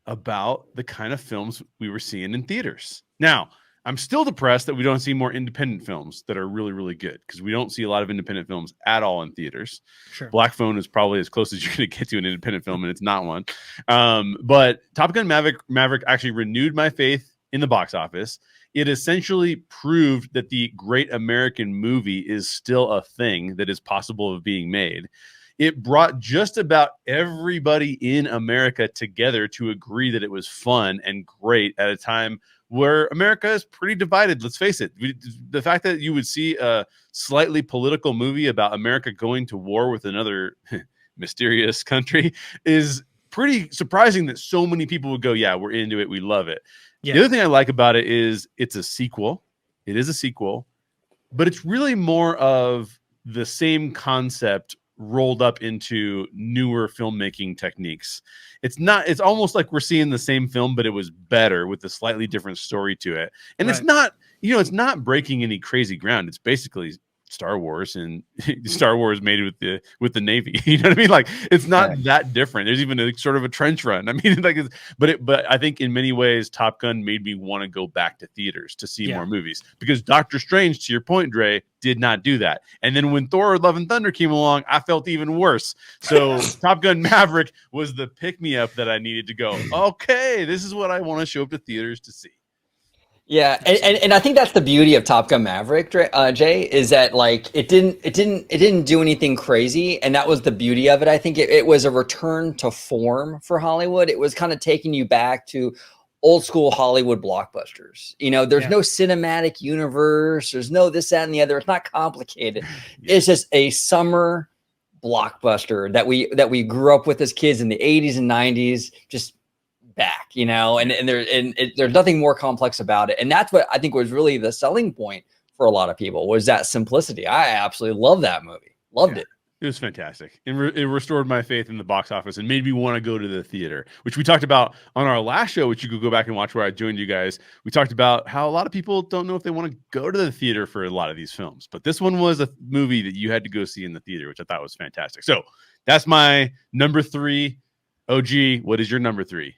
about the kind of films we were seeing in theaters. Now, I'm still depressed that we don't see more independent films that are really, really good, because we don't see a lot of independent films at all in theaters. Sure. Black Phone is probably as close as you're going to get to an independent film, and it's not one. But Top Gun Maverick actually renewed my faith in the box office. It essentially proved that the great American movie is still a thing that is possible of being made. It brought just about everybody in America together to agree that it was fun and great at a time where America is pretty divided. Let's face it. The fact that you would see a slightly political movie about America going to war with another mysterious country is pretty surprising that so many people would go, yeah, we're into it. We love it. Yeah. The other thing I like about it is it's a sequel. It is a sequel, but it's really more of the same concept rolled up into newer filmmaking techniques. It's almost like we're seeing the same film, but it was better with a slightly different story to it. And It's not breaking any crazy ground. It's basically Star Wars, and Star Wars made with the Navy. You know what I mean? Like, it's not that different. There's even a sort of a trench run. I mean, like, but I think in many ways, Top Gun made me want to go back to theaters to see more movies, because Doctor Strange, to your point, Dre, did not do that. And then when Thor: Love and Thunder came along, I felt even worse. So Top Gun Maverick was the pick me up that I needed to go, okay, this is what I want to show up to theaters to see. Yeah, and I think that's the beauty of Top Gun Maverick, Jay, is that, like, it didn't do anything crazy, and that was the beauty of it. I think it was a return to form for Hollywood. It was kind of taking you back to old school Hollywood blockbusters. You know, there's no cinematic universe, there's no this, that, and the other. It's not complicated. It's just a summer blockbuster that we grew up with as kids in the 80s and 90s. Just back, you know, and there's nothing more complex about it. And that's what I think was really the selling point for a lot of people, was that simplicity. I absolutely love that movie. Loved it. It was fantastic. And it restored my faith in the box office and made me want to go to the theater, which we talked about on our last show, which you could go back and watch, where I joined you guys. We talked about how a lot of people don't know if they want to go to the theater for a lot of these films, but this one was a movie that you had to go see in the theater, which I thought was fantastic. So that's my number 3. OG, what is your number 3?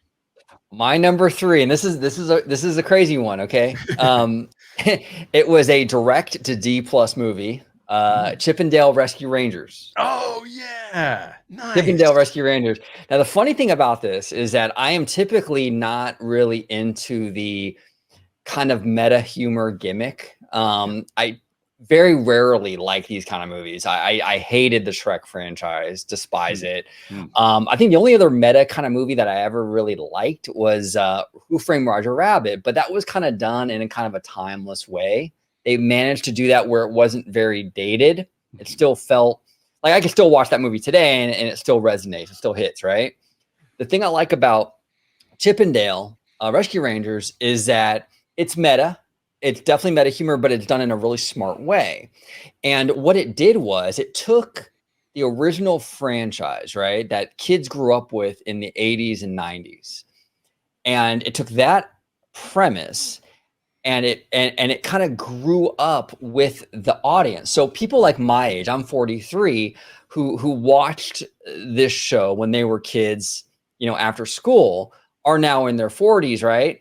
My number 3, and this is a crazy one. Okay. It was a direct to D+ movie, Chip 'n Dale Rescue Rangers. Oh yeah. Nice. Chip 'n Dale Rescue Rangers. Now, the funny thing about this is that I am typically not really into the kind of meta humor gimmick. I very rarely like these kind of movies. I hated the Shrek franchise, despise it. I think the only other meta kind of movie that I ever really liked was Who Framed Roger Rabbit, but that was kind of done in a kind of a timeless way. They managed to do that where it wasn't very dated. It still felt like I could still watch that movie today and it still resonates. It still hits, right? The thing I like about Chip 'n Dale Rescue Rangers is that it's meta. it's definitely meta humor, but it's done in a really smart way. And what it did was it took the original franchise, right, that kids grew up with in the 80s and 90s, and it took that premise and it kind of grew up with the audience. So people like my age, I'm 43, who watched this show when they were kids, after school, are now in their 40s, right?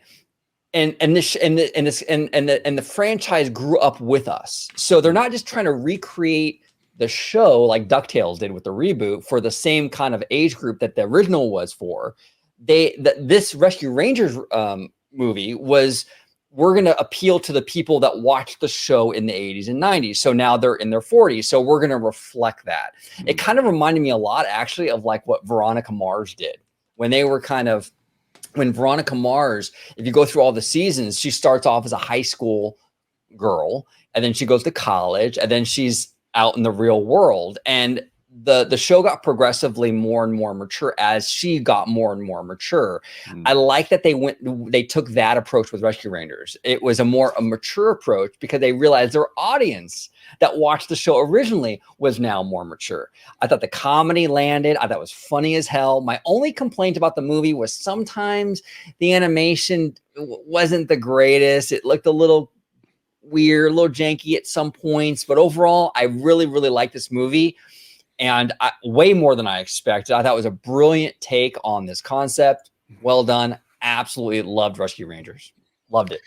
And the franchise grew up with us. So they're not just trying to recreate the show like DuckTales did with the reboot for the same kind of age group that the original was for. This Rescue Rangers movie was, we're going to appeal to the people that watched the show in the 80s and 90s. So now they're in their 40s. So we're going to reflect that. It kind of reminded me a lot, actually, of like what Veronica Mars did when they were when Veronica Mars, if you go through all the seasons, she starts off as a high school girl, and then she goes to college, and then she's out in the real world. And the show got progressively more and more mature as she got more and more mature. I like that they took that approach with Rescue Rangers. It was a mature approach because they realized their audience that watched the show originally was now more mature. I thought the comedy landed. I thought it was funny as hell. My only complaint about the movie was sometimes the animation wasn't the greatest. It looked a little weird, a little janky at some points, but overall, I really, really like this movie. And way more than I expected. I thought it was a brilliant take on this concept. Well done. Absolutely loved Rescue Rangers. Loved it.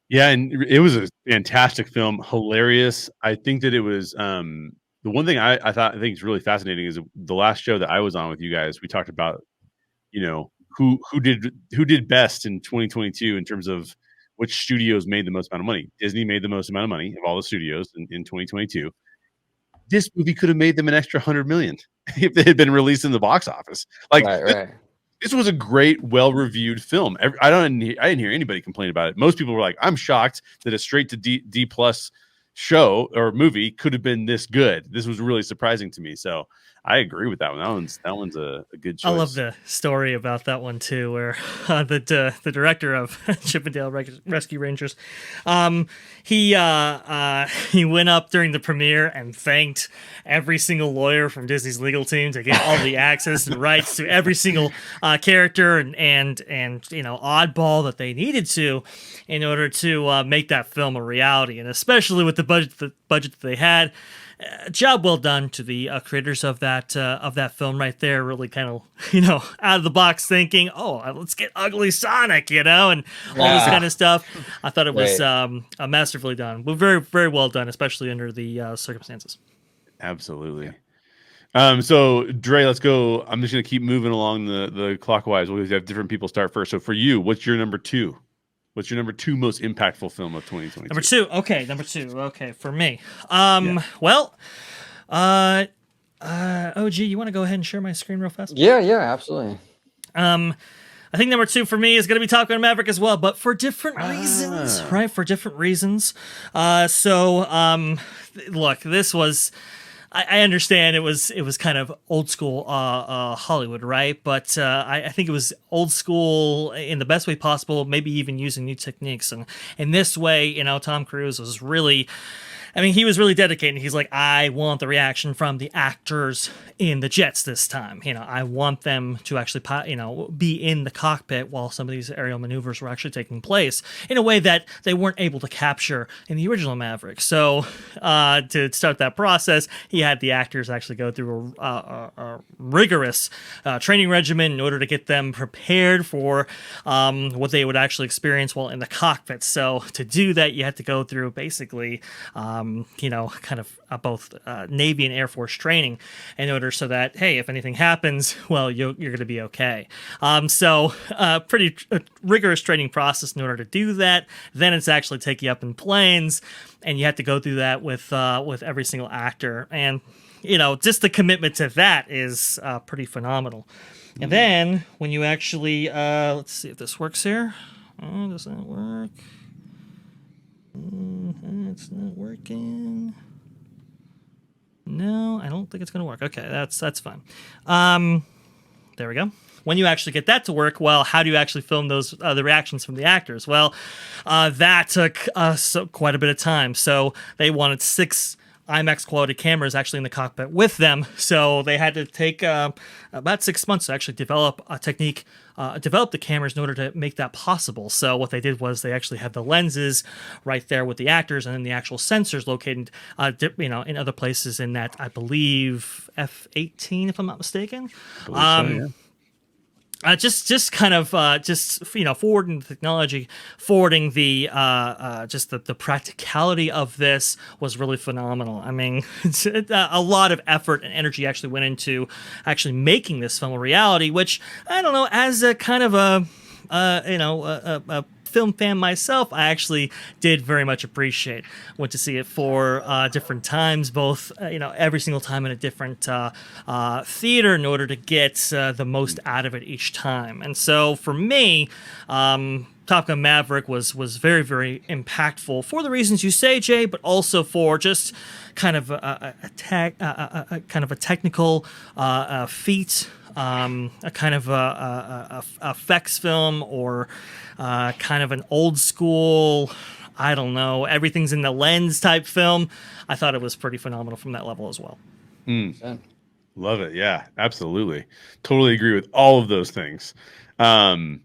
Yeah, and it was a fantastic film. Hilarious. I think that it was the one thing I think is really fascinating is the last show that I was on with you guys. We talked about, who did best in 2022 in terms of which studios made the most amount of money. Disney made the most amount of money of all the studios in 2022. This movie could have made them an extra $100 million if they had been released in the box office. Right. This was a great, well-reviewed film. I didn't hear anybody complain about it. Most people were like, "I'm shocked that a straight to D plus show or movie could have been this good." This was really surprising to me. So I agree with that one. That one's a good choice. I love the story about that one too, where the director of Chippendale Rescue Rangers, he went up during the premiere and thanked every single lawyer from Disney's legal team to get all the access and rights to every single character and oddball that they needed to in order to make that film a reality, and especially with the budget that they had. Job well done to the creators of that film right there. Really kind of out of the box thinking, let's get ugly Sonic, and all this kind of stuff. I thought it was masterfully done, but very, very well done, especially under the circumstances. Absolutely. So Dre, let's go. I'm just gonna keep moving along the clockwise. We'll have different people start first. So for you, what's your number two? What's your number two most impactful film of 2022? Number two. Okay, for me. Well, OG, you want to go ahead and share my screen real fast? Yeah, absolutely. I think number two for me is going to be Top Gun Maverick as well, but for different reasons, right? For different reasons. Look, this was. I understand it was kind of old school Hollywood, right? But I think it was old school in the best way possible, maybe even using new techniques. And in this way, Tom Cruise was really... he was really dedicated. He's like, I want the reaction from the actors in the jets this time. I want them to actually, be in the cockpit while some of these aerial maneuvers were actually taking place in a way that they weren't able to capture in the original Maverick. So to start that process, he had the actors actually go through a rigorous training regimen in order to get them prepared for what they would actually experience while in the cockpit. So to do that, you had to go through basically... kind of both Navy and Air Force training in order so that, hey, if anything happens, well, you're going to be okay. Pretty rigorous training process in order to do that. Then it's actually take you up in planes, and you have to go through that with every single actor. And, just the commitment to that is pretty phenomenal. And then when you actually, let's see if this works here. Oh, does that work? It's not working. No, I don't think it's going to work. Okay, that's fine. There we go. when you actually get that to work, well, how do you actually film those the reactions from the actors? Well, that took quite a bit of time. So they wanted 6 IMAX quality cameras actually in the cockpit with them. So they had to take about 6 months to actually develop a technique, develop the cameras in order to make that possible. So what they did was they actually had the lenses right there with the actors, and then the actual sensors located, in other places in that, I believe, F-18, if I'm not mistaken. Just kind of forwarding the technology, forwarding the just the practicality of this was really phenomenal. I mean, a lot of effort and energy actually went into actually making this film a reality, which I don't know, as a kind of a film fan myself, I actually did very much appreciate. Went to see it 4 different times, both every single time in a different theater in order to get the most out of it each time. And so for me, Top Gun Maverick was very, very impactful for the reasons you say, Jay, but also for just kind of a technical feat. A kind of a effects film, or kind of an old school, I don't know, everything's in the lens type film. I thought it was pretty phenomenal from that level as well. Love it. Yeah, absolutely. Totally agree with all of those things. My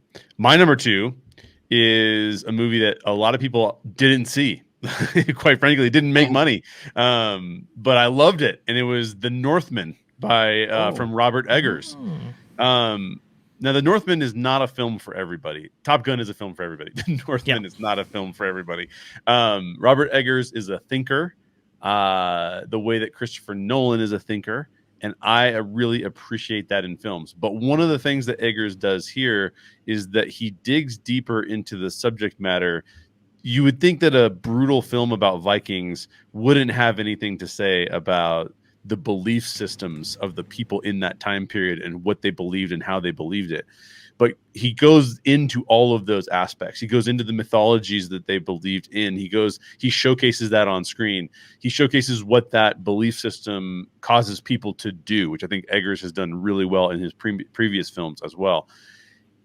number 2 is a movie that a lot of people didn't see. Quite frankly, it didn't make money. But I loved it. And it was The Northman from Robert Eggers. Now, The Northman is not a film for everybody. Top Gun is a film for everybody. The Northman is not a film for everybody. Robert Eggers is a thinker, the way that Christopher Nolan is a thinker, and I really appreciate that in films. But one of the things that Eggers does here is that he digs deeper into the subject matter. You would think that a brutal film about Vikings wouldn't have anything to say about the belief systems of the people in that time period and what they believed and how they believed it. But he goes into all of those aspects. He goes into the mythologies that they believed in. He showcases that on screen. He showcases what that belief system causes people to do, which I think Eggers has done really well in his previous films as well.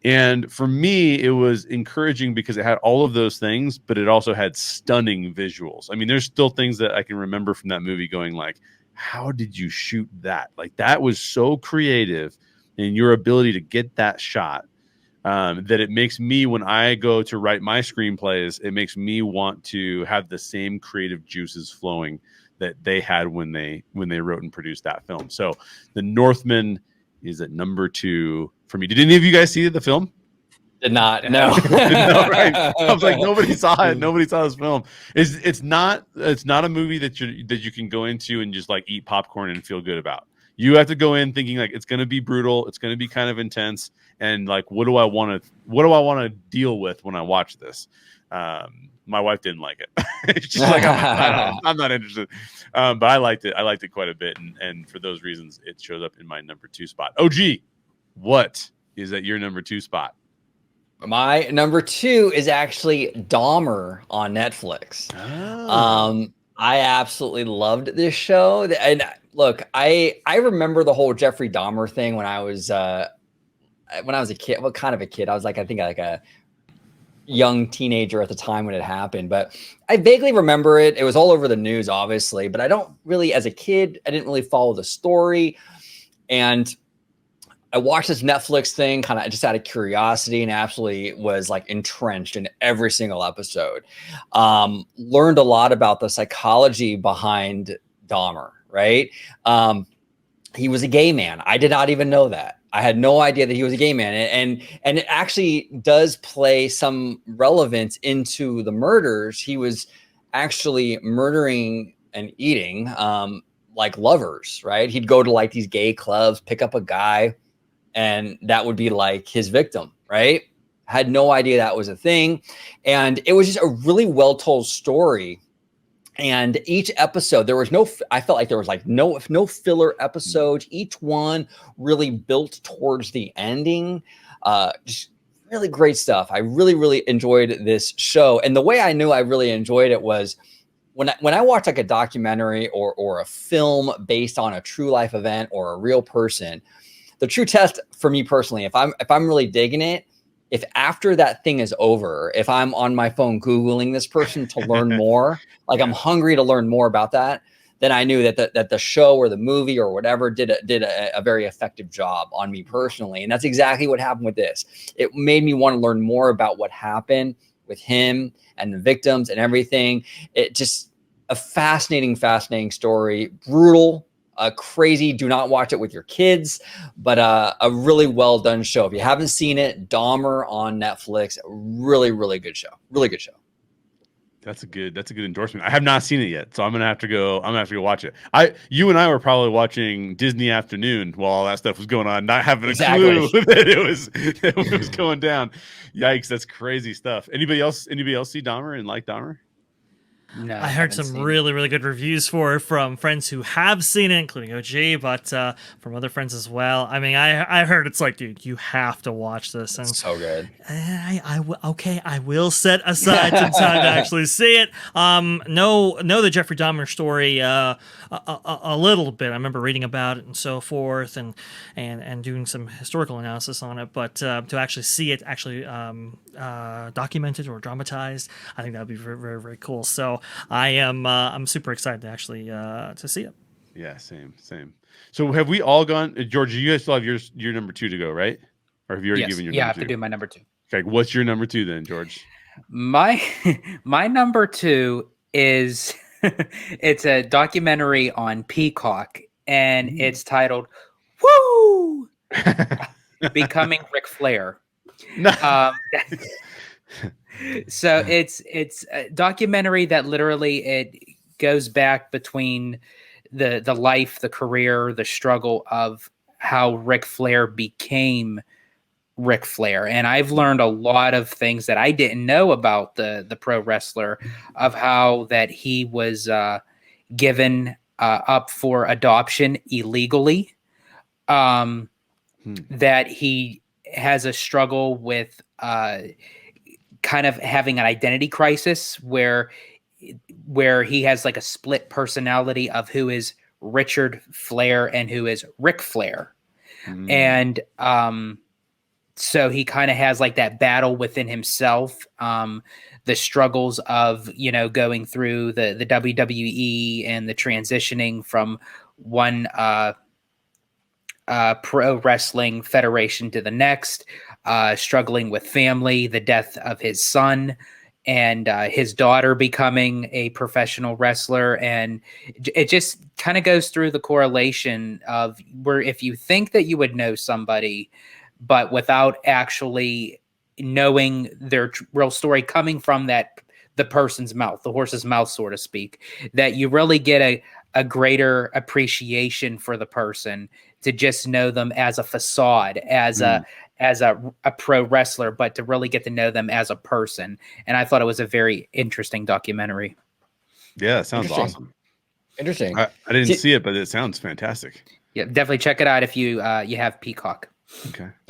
And for me, it was encouraging because it had all of those things, but it also had stunning visuals. I mean, there's still things that I can remember from that movie going like, how did you shoot that? Like, that was so creative in your ability to get that shot that it makes me, when I go to write my screenplays, it makes me want to have the same creative juices flowing that they had when they wrote and produced that film. So The Northman is at number 2 for me. Did any of you guys see the film? Did not. No. No, right. I was like, nobody saw it. Nobody saw this film. It's not a movie that you can go into and just like eat popcorn and feel good about. You have to go in thinking like it's going to be brutal. It's going to be kind of intense. And like, what do I want to deal with when I watch this? My wife didn't like it. She's like, I'm not interested. But I liked it. I liked it quite a bit. And for those reasons, it shows up in my number 2 spot. OG, what is at your number 2 spot? My number 2 is actually Dahmer on Netflix. I absolutely loved this show. And look, I remember the whole Jeffrey Dahmer thing when I was a kid. What kind of a kid? I was like, I think like a young teenager at the time when it happened, but I vaguely remember it. It was all over the news, obviously, but I don't really, as a kid, I didn't really follow the story. And I watched this Netflix thing kind of just out of curiosity and absolutely was like entrenched in every single episode. Learned a lot about the psychology behind Dahmer, right? He was a gay man. I did not even know that. I had no idea that he was a gay man. And it actually does play some relevance into the murders. He was actually murdering and eating like lovers, right? He'd go to like these gay clubs, pick up a guy, and that would be like his victim, right? Had no idea that was a thing. And it was just a really well-told story. And each episode, I felt like there was like no filler episodes. Each one really built towards the ending. Just really great stuff. I really, really enjoyed this show. And the way I knew I really enjoyed it was when I watch like a documentary or a film based on a true life event or a real person, the true test for me personally, if I'm really digging it, if after that thing is over, if I'm on my phone Googling this person to learn more, like I'm hungry to learn more about that, then I knew that the show or the movie or whatever did a very effective job on me personally. And that's exactly what happened with this. It made me want to learn more about what happened with him and the victims and everything. It just a fascinating story, brutal, crazy. Do not watch it with your kids, but a really well done show. If you haven't seen it, Dahmer on Netflix, really, really good show. Really good show. That's a good endorsement. I have not seen it yet, so I'm gonna have to go watch it. You and I were probably watching Disney Afternoon while all that stuff was going on, not having a clue that it was going down. Yikes, that's crazy stuff. Anybody else see Dahmer and like Dahmer? No, I heard some really, really good reviews from friends who have seen it, including OG, but from other friends as well. I mean, I heard it's like, dude, you have to watch this. And so good. I will set aside some time to actually see it. Know the Jeffrey Dahmer story a little bit. I remember reading about it and so forth, and doing some historical analysis on it. But to actually see it documented or dramatized, I think that would be very, very, very cool. So I'm super excited to actually to see it. Yeah, same. So have we all gone? George, you guys still have your number 2 to go, right? Or have you already given your number 2? Yeah, I have to do my number 2. Okay, what's your number 2 then, George? My number 2 is it's a documentary on Peacock, and it's titled "Woo!" Becoming Ric Flair. So it's a documentary that literally it goes back between the life, the career, the struggle of how Ric Flair became Ric Flair. And I've learned a lot of things that I didn't know about the pro wrestler, of how that he was given up for adoption illegally, that he has a struggle with kind of having an identity crisis where he has like a split personality of who is Richard Flair and who is Ric Flair. And so he kind of has like that battle within himself, the struggles of, going through the WWE and the transitioning from one pro wrestling federation to the next, struggling with family, the death of his son, and his daughter becoming a professional wrestler. And it just kind of goes through the correlation of where if you think that you would know somebody, but without actually knowing their real story coming from the person's mouth, the horse's mouth, so to speak, that you really get a greater appreciation for the person, to just know them as a facade, as a pro wrestler, but to really get to know them as a person. And I thought it was a very interesting documentary. Yeah, it sounds awesome. Interesting. I didn't see it, but it sounds fantastic. Yeah, definitely check it out if you have Peacock.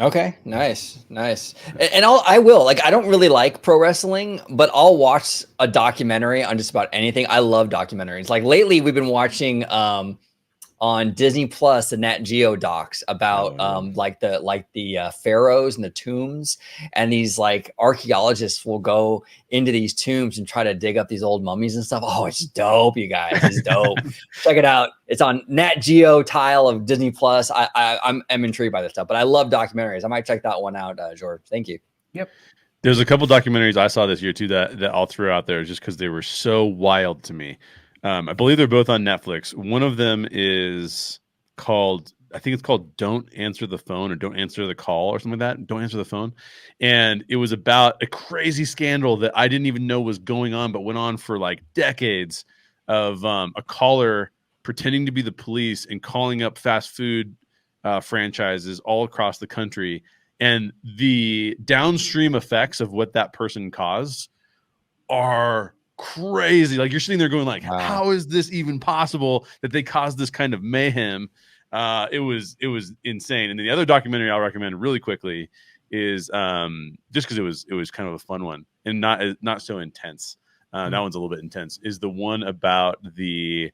Okay. Nice. And I will, like, I don't really like pro wrestling, but I'll watch a documentary on just about anything. I love documentaries. Like lately we've been watching, on Disney Plus, the Nat Geo docs about the pharaohs and the tombs, and these like archaeologists will go into these tombs and try to dig up these old mummies and stuff. Oh, it's dope, you guys! It's dope. Check it out. It's on Nat Geo tile of Disney Plus. I'm intrigued by this stuff, but I love documentaries. I might check that one out, George. Thank you. Yep. There's a couple documentaries I saw this year too that I'll throw out there just because they were so wild to me. I believe they're both on Netflix. One of them is called, I think it's called Don't Answer the Phone, or Don't Answer the Call, or something like that. Don't Answer the Phone. And it was about a crazy scandal that I didn't even know was going on, but went on for like decades, of a caller pretending to be the police and calling up fast food franchises all across the country. And the downstream effects of what that person caused are crazy. Like, you're sitting there going like, wow, how is this even possible that they caused this kind of mayhem? It was insane. And then the other documentary I'll recommend really quickly is just because it was kind of a fun one and not so intense. That one's a little bit intense. Is the one about the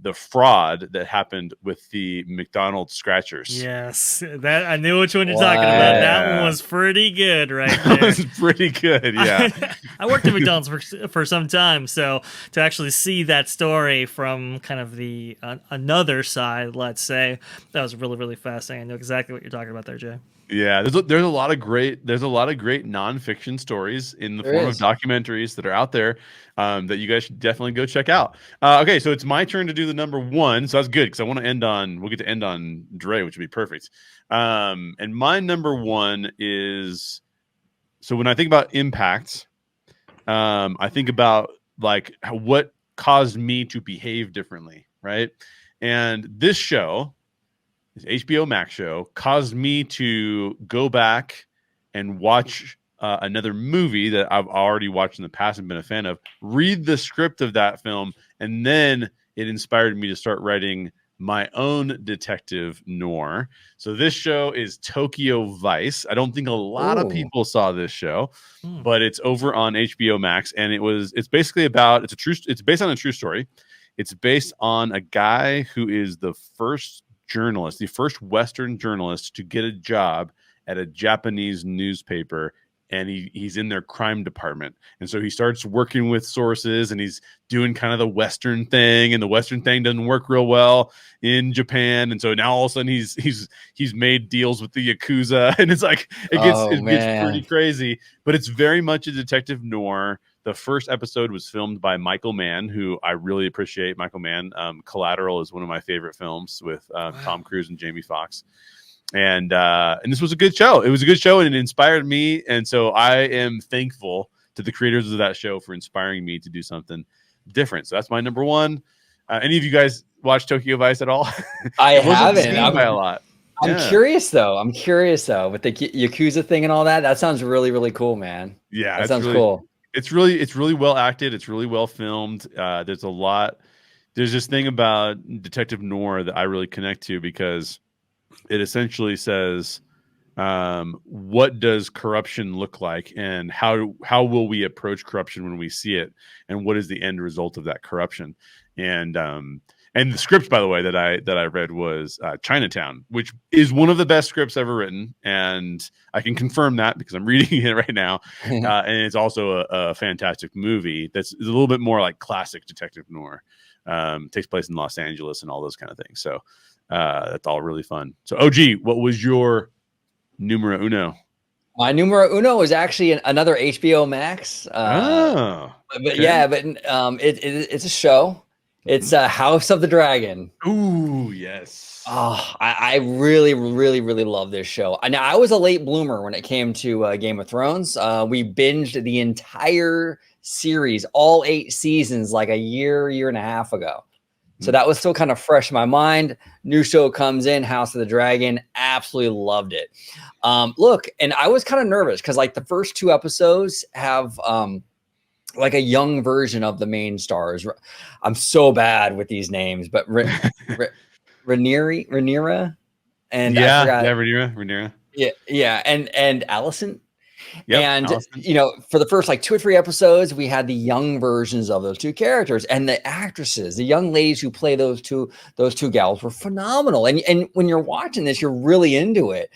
the fraud that happened with the McDonald's scratchers. Yes, that I knew which one you're talking about. That one was pretty good, right there. That was pretty good. Yeah, I worked at McDonald's for some time, so to actually see that story from kind of the another side, let's say, that was really, really fascinating. I know exactly what you're talking about there, Jay. yeah. There's a lot of great nonfiction stories in the form of documentaries that are out there that you guys should definitely go check out. Okay, so it's my turn to do the number one. So that's good because I want to end on we'll get to end on Dre, which would be perfect. And my number one is, so when I think about impact, I think about like what caused me to behave differently, right? And this show, this HBO Max show, caused me to go back and watch another movie that I've already watched in the past and been a fan of, read the script of that film, and then it inspired me to start writing my own detective noir. So this show is Tokyo Vice. I don't think a lot of people saw this show, but it's over on HBO Max, and it's basically about it's based on a true story. It's based on a guy who is the first Western journalist to get a job at a Japanese newspaper, and he's in their crime department. And so he starts working with sources, and he's doing kind of the Western thing, and the Western thing doesn't work real well in Japan. And so now all of a sudden he's made deals with the Yakuza, and it's like it gets pretty crazy, but it's very much a detective noir. The first episode was filmed by Michael Mann, who I really appreciate. Michael Mann. Collateral is one of my favorite films with Tom Cruise and Jamie Foxx. And this was a good show. It was a good show, and it inspired me. And so I am thankful to the creators of that show for inspiring me to do something different. So that's my number one. Any of you guys watch Tokyo Vice at all? I haven't. By a lot. I'm curious though. With the Yakuza thing and all that. That sounds really, really cool, man. Yeah, that sounds cool. It's really well acted. It's really well filmed. There's this thing about detective noir that I really connect to, because it essentially says, what does corruption look like, and how will we approach corruption when we see it, and what is the end result of that corruption? And the script, by the way, that I read was Chinatown, which is one of the best scripts ever written, and I can confirm that because I'm reading it right now. And it's also a fantastic movie that's a little bit more like classic detective noir. Takes place in Los Angeles and all those kind of things. So that's all really fun. So OG, what was your numero uno? My numero uno was actually another HBO Max. It's a show. It's House of the Dragon. Ooh, yes. Oh, I really, really, really love this show. Now, I was a late bloomer when it came to Game of Thrones. We binged the entire series, all 8 seasons, like a year and a half ago. So that was still kind of fresh in my mind. New show comes in, House of the Dragon. Absolutely loved it. Look, and I was kind of nervous because like the first 2 episodes have like a young version of the main stars. I'm so bad with these names, but Rhaenyra and Rhaenyra. Yeah, and Allison. Yep, and Allison. For the first like 2 or 3 episodes, we had the young versions of those 2 characters, and the actresses, the young ladies who play those two gals were phenomenal. And when you're watching this, you're really into it.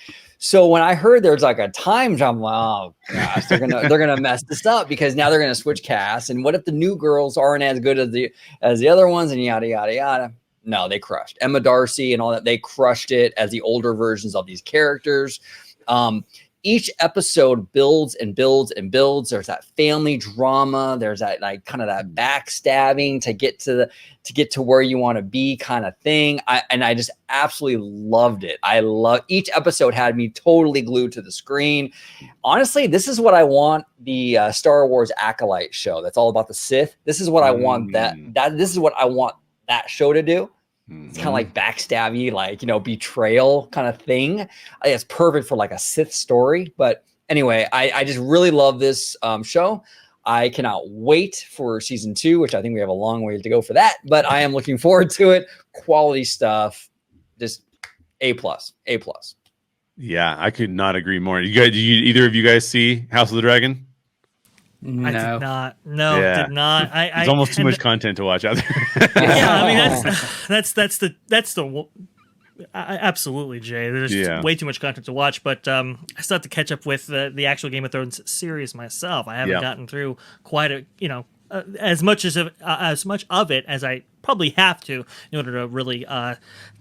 So when I heard there's like a time jump, I'm like, oh gosh, they're gonna mess this up, because now they're gonna switch casts. And what if the new girls aren't as good as the other ones, and yada yada yada. No, they crushed Emma Darcy and all that. They crushed it as the older versions of these characters. Each episode builds and builds and builds. There's that family drama. There's that like kind of that backstabbing to get to where you want to be kind of thing. I just absolutely loved it. Each episode had me totally glued to the screen. Honestly, this is what I want the Star Wars Acolyte show. That's all about the Sith. This is what I want this is what I want that show to do. It's kind of like backstabby, like, betrayal kind of thing. I think it's perfect for like a Sith story. But anyway, I just really love this show. I cannot wait for season 2, which I think we have a long way to go for that. But I am looking forward to it. Quality stuff. Just A+. Yeah, I could not agree more. Did either of you guys see House of the Dragon? No. I did not. No, Yeah. did not. It's almost too much content to watch out there. Yeah, I mean that's the absolutely, Jay. There's way too much content to watch, but I still have to catch up with the actual Game of Thrones series myself. I haven't gotten through quite a as much of it as I probably have to in order to really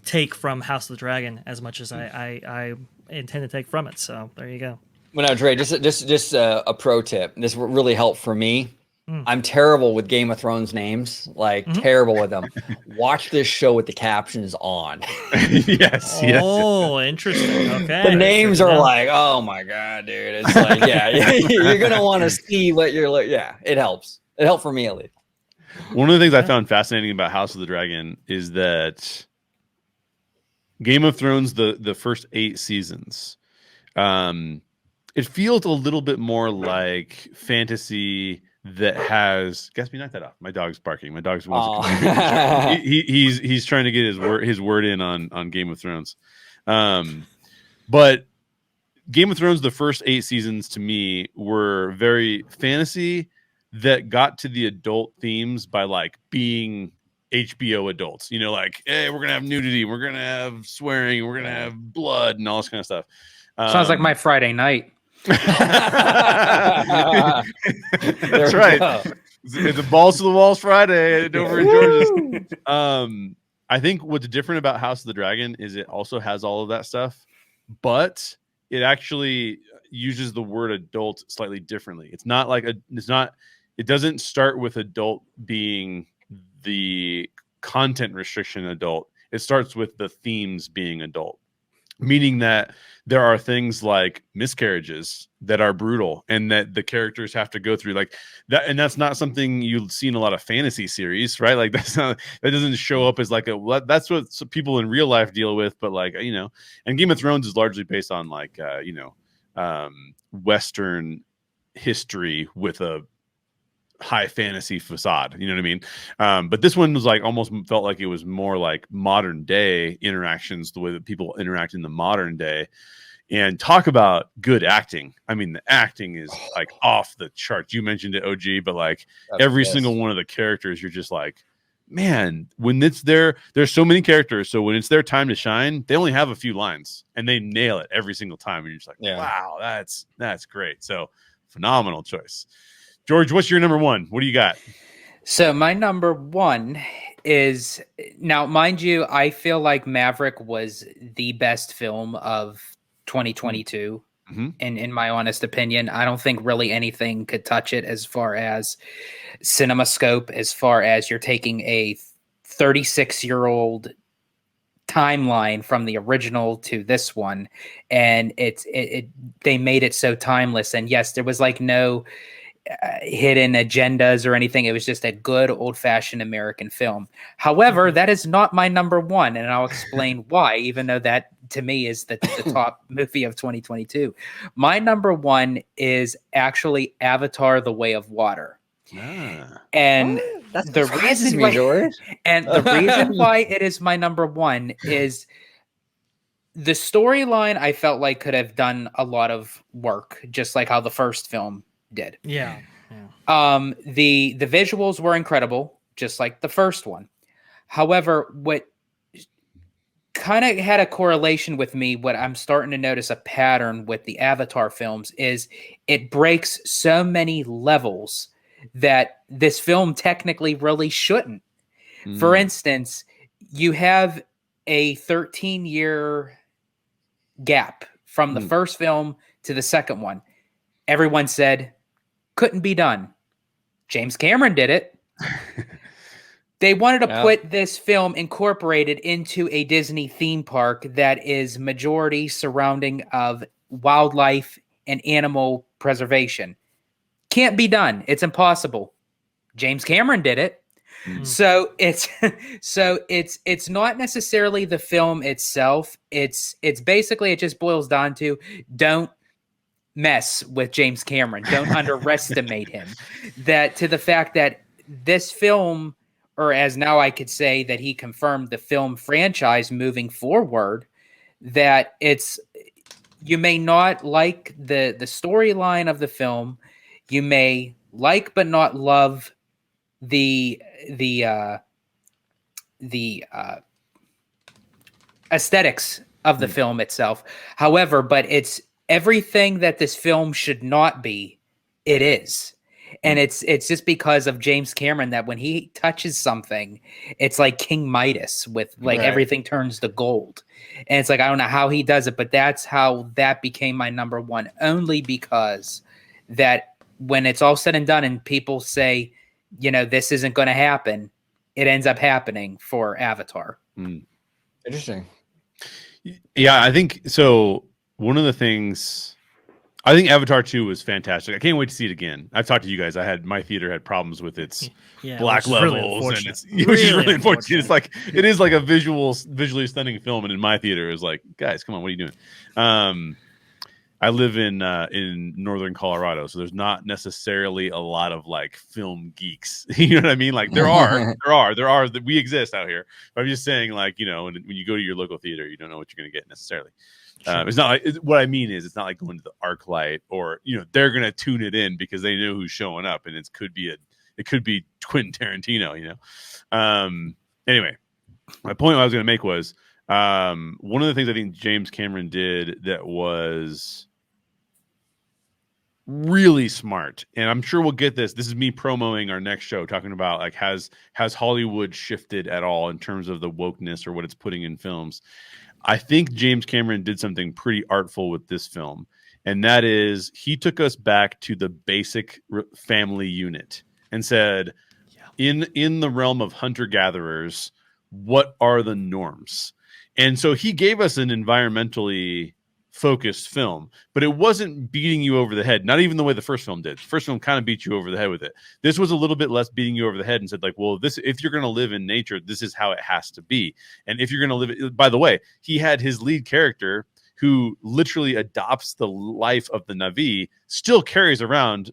take from House of the Dragon as much as I intend to take from it. So there you go. Well, now, Dre, just a pro tip. This will really help for me. I'm terrible with Game of Thrones names, terrible with them. Watch this show with the captions on. Yes. Oh, interesting. Okay. The names are like, oh my God, dude. It's like, you're going to want to see what you're like. Yeah, it helps. It helped for me at least. One of the things I found fascinating about House of the Dragon is that Game of Thrones, the first 8 seasons, it feels a little bit more like fantasy that has. Gatsby, knock that off. My dog's barking. My dog's wants to come he's trying to get his word in on Game of Thrones. But Game of Thrones, the first 8 seasons to me were very fantasy that got to the adult themes by being HBO adults. Hey, we're gonna have nudity, we're gonna have swearing, we're gonna have blood and all this kind of stuff. Sounds like my Friday night. That's right. It's a balls to the walls Friday over in Georgia. I think what's different about House of the Dragon is it also has all of that stuff, but it actually uses the word adult slightly differently. It doesn't start with adult being the content restriction adult. It starts with the themes being adult, meaning that there are things like miscarriages that are brutal and that the characters have to go through that. And that's not something you've seen a lot of fantasy series, right? That doesn't show up as that's what some people in real life deal with. But and Game of Thrones is largely based on Western history with a high fantasy facade, you know what I mean? But this one was almost felt like it was more like modern day interactions, the way that people interact in the modern day. And talk about good acting. I mean, the acting is off the charts. You mentioned it, OG, but every single one of the characters, you're just man, when it's there's so many characters. So when it's their time to shine, they only have a few lines and they nail it every single time. And you're just wow, that's great. So phenomenal choice. George, what's your number one? What do you got? So my number one is, now, mind you, I feel like Maverick was the best film of 2022. And in my honest opinion, I don't think really anything could touch it as far as CinemaScope, as far as you're taking a 36-year-old timeline from the original to this one, and they made it so timeless. And yes, there was no hidden agendas or anything. It was just a good old-fashioned American film. However, that is not my number one, and I'll explain why, even though that to me is the top movie of 2022. My number one is actually Avatar: The Way of Water. And That's the reason why, George. And the reason why it is my number one is the storyline. I felt like could have done a lot of work, just like how the first film did. Yeah. The visuals were incredible, just like the first one. However, what kind of had a correlation with me, what I'm starting to notice a pattern with the Avatar films, is it breaks so many levels that this film technically really shouldn't. For instance, you have a 13-year gap from the first film to the second one. Everyone said couldn't be done. James Cameron did it. They wanted to put this film incorporated into a Disney theme park that is majority surrounding of wildlife and animal preservation. Can't be done. It's impossible. James Cameron did it. So it's not necessarily the film itself. It's basically, it just boils down to, don't mess with James Cameron. Don't underestimate him. That to the fact that this film, or as now I could say that he confirmed the film franchise moving forward, that you may not like the storyline of the film. You may like but not love the aesthetics of the film itself. However, but it's everything that this film should not be, it is. And it's just because of James Cameron that when he touches something, it's like King Midas with like everything turns to gold. And it's like, I don't know how he does it, but that's how that became my number one, only because that when it's all said and done and people say, you know, this isn't going to happen, it ends up happening for Avatar. Interesting. Yeah, I think so. One of the things, I think Avatar 2 was fantastic. I can't wait to see it again. I've talked to you guys. My theater had problems with its black levels, and which is really unfortunate. It's like it is like a visually stunning film, and in my theater, it was like, guys, come on, what are you doing? I live in northern Colorado, so there's not necessarily a lot of like film geeks. You know what I mean? Like there are we exist out here. But I'm just saying, like, you know, when you go to your local theater, you don't know what you're going to get necessarily. It's not like what I mean is it's not like going to the ArcLight or, you know, they're going to tune it in because they know who's showing up, and it could be Quentin Tarantino, you know. Anyway, my point I was going to make was one of the things I think James Cameron did that was really smart, and I'm sure we'll get this. This is me promoting our next show, talking about like has Hollywood shifted at all in terms of the wokeness or what it's putting in films. I think James Cameron did something pretty artful with this film, and that is he took us back to the basic family unit and said, in the realm of hunter-gatherers, what are the norms? And so he gave us an environmentally focused film, but it wasn't beating you over the head, not even the way the first film did. The first film kind of beat you over the head with it. This was a little bit less beating you over the head and said like, well, if you're going to live in nature, this is how it has to be. And if you're going to live, by the way, he had his lead character who literally adopts the life of the Na'vi, still carries around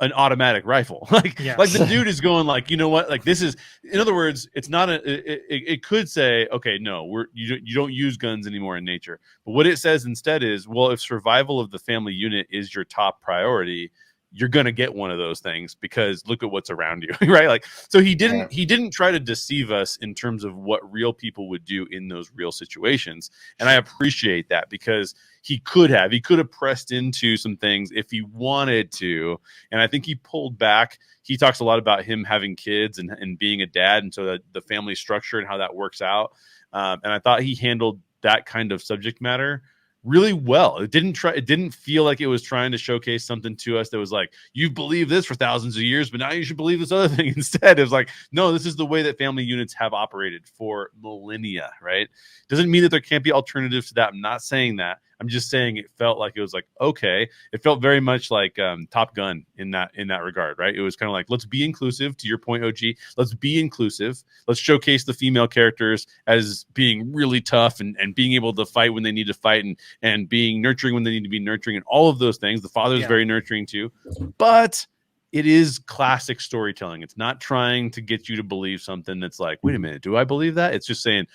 an automatic rifle. Like the dude is going like, you know what? Like this is, in other words, it's not it could say, okay, no, you don't use guns anymore in nature. But what it says instead is, well, if survival of the family unit is your top priority, you're going to get one of those things because look at what's around you. Right. Like, so he didn't try to deceive us in terms of what real people would do in those real situations. And I appreciate that because he could have pressed into some things if he wanted to. And I think he pulled back. He talks a lot about him having kids and being a dad. And so that the family structure and how that works out. And I thought he handled that kind of subject matter really well. It didn't feel like it was trying to showcase something to us that was like, you believe this for thousands of years, but now you should believe this other thing instead. It was like, no, this is the way that family units have operated for millennia, right? Doesn't mean that there can't be alternatives to that. I'm not saying that. I'm just saying it felt like it was like, okay. It felt very much like Top Gun in that regard, right? It was kind of like, let's be inclusive. To your point, OG, let's be inclusive. Let's showcase the female characters as being really tough and being able to fight when they need to fight and being nurturing when they need to be nurturing and all of those things. The father's very nurturing too, but it is classic storytelling. It's not trying to get you to believe something that's like, wait a minute, do I believe that? It's just saying,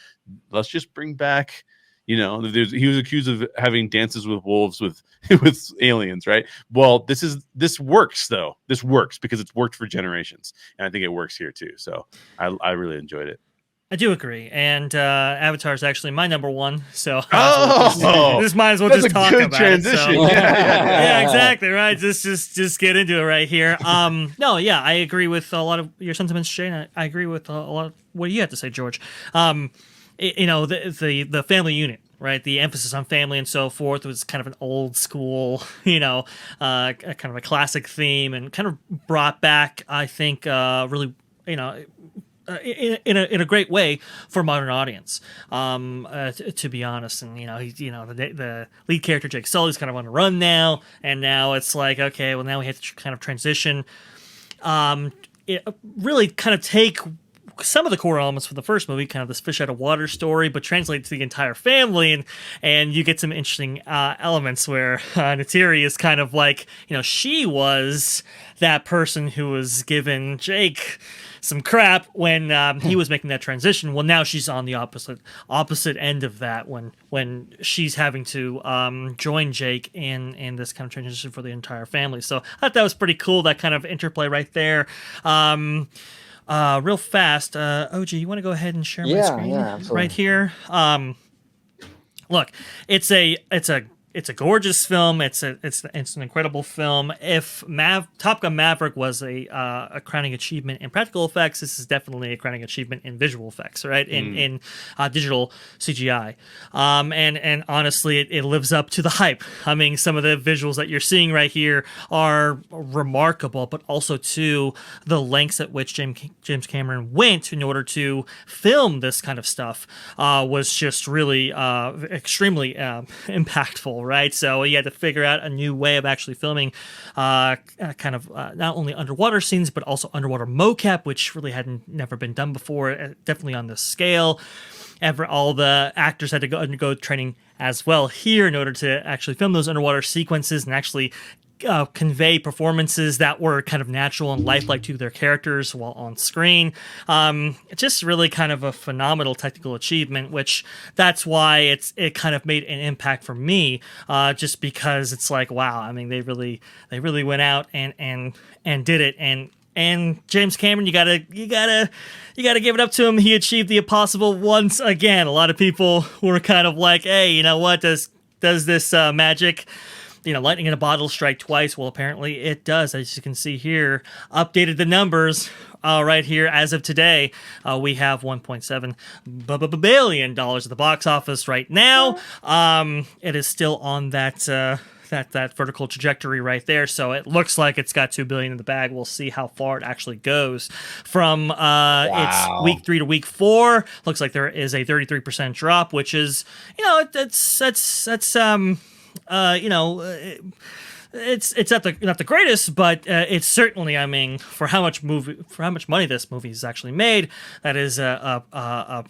let's just bring back, you know, he was accused of having dances with wolves with aliens, right? Well, this works though. This works because it's worked for generations, and I think it works here too. So I really enjoyed it. I do agree, and Avatar is actually my number one. So this might as well just talk about transition. It. So. Yeah, exactly right. Just get into it right here. No, yeah, I agree with a lot of your sentiments, Shane. I agree with a lot of what you have to say, George. You know, the family unit, right? The emphasis on family and so forth was kind of an old school, you know, kind of a classic theme, and kind of brought back, I think, really, you know, in a great way for a modern audience, to be honest. And the lead character Jake Sully's kind of on a run now, and now it's like, okay, well, now we have to kind of transition, it really kind of take some of the core elements from the first movie, kind of this fish out of water story, but translate to the entire family, and you get some interesting elements where Neytiri is kind of like, you know, she was that person who was given Jake crap when he was making that transition. Well, now she's on the opposite end of that when she's having to join Jake in this kind of transition for the entire family. So I thought that was pretty cool, that kind of interplay right there. Real fast, OG, you want to go ahead and share my screen right here? Look, it's a gorgeous film. It's an incredible film. If Top Gun Maverick was a crowning achievement in practical effects, this is definitely a crowning achievement in visual effects, right? In digital CGI. And honestly, it lives up to the hype. I mean, some of the visuals that you're seeing right here are remarkable, but also to the lengths at which James Cameron went in order to film this kind of stuff was just really extremely impactful. Right, so he had to figure out a new way of actually filming not only underwater scenes but also underwater mocap, which really never been done before, definitely on this scale. All the actors had to undergo training as well here in order to actually film those underwater sequences and actually convey performances that were kind of natural and lifelike to their characters while on screen. It's just really kind of a phenomenal technical achievement, which that's why it kind of made an impact for me, just because it's like, wow, I mean, they really went out and did it. And James Cameron, you gotta give it up to him. He achieved the impossible once again. A lot of people were kind of like, hey, you know what, does this magic, lightning in a bottle strike twice? Well, apparently it does. As you can see here, updated the numbers right here as of today. We have $1.7 billion at the box office right now. It is still on that vertical trajectory right there. So it looks like it's got $2 billion in the bag. We'll see how far it actually goes from its week 3 to week 4. Looks like there is a 33% drop, which is, it's not the greatest, but it's certainly, I mean, for how much money this movie has actually made, that is a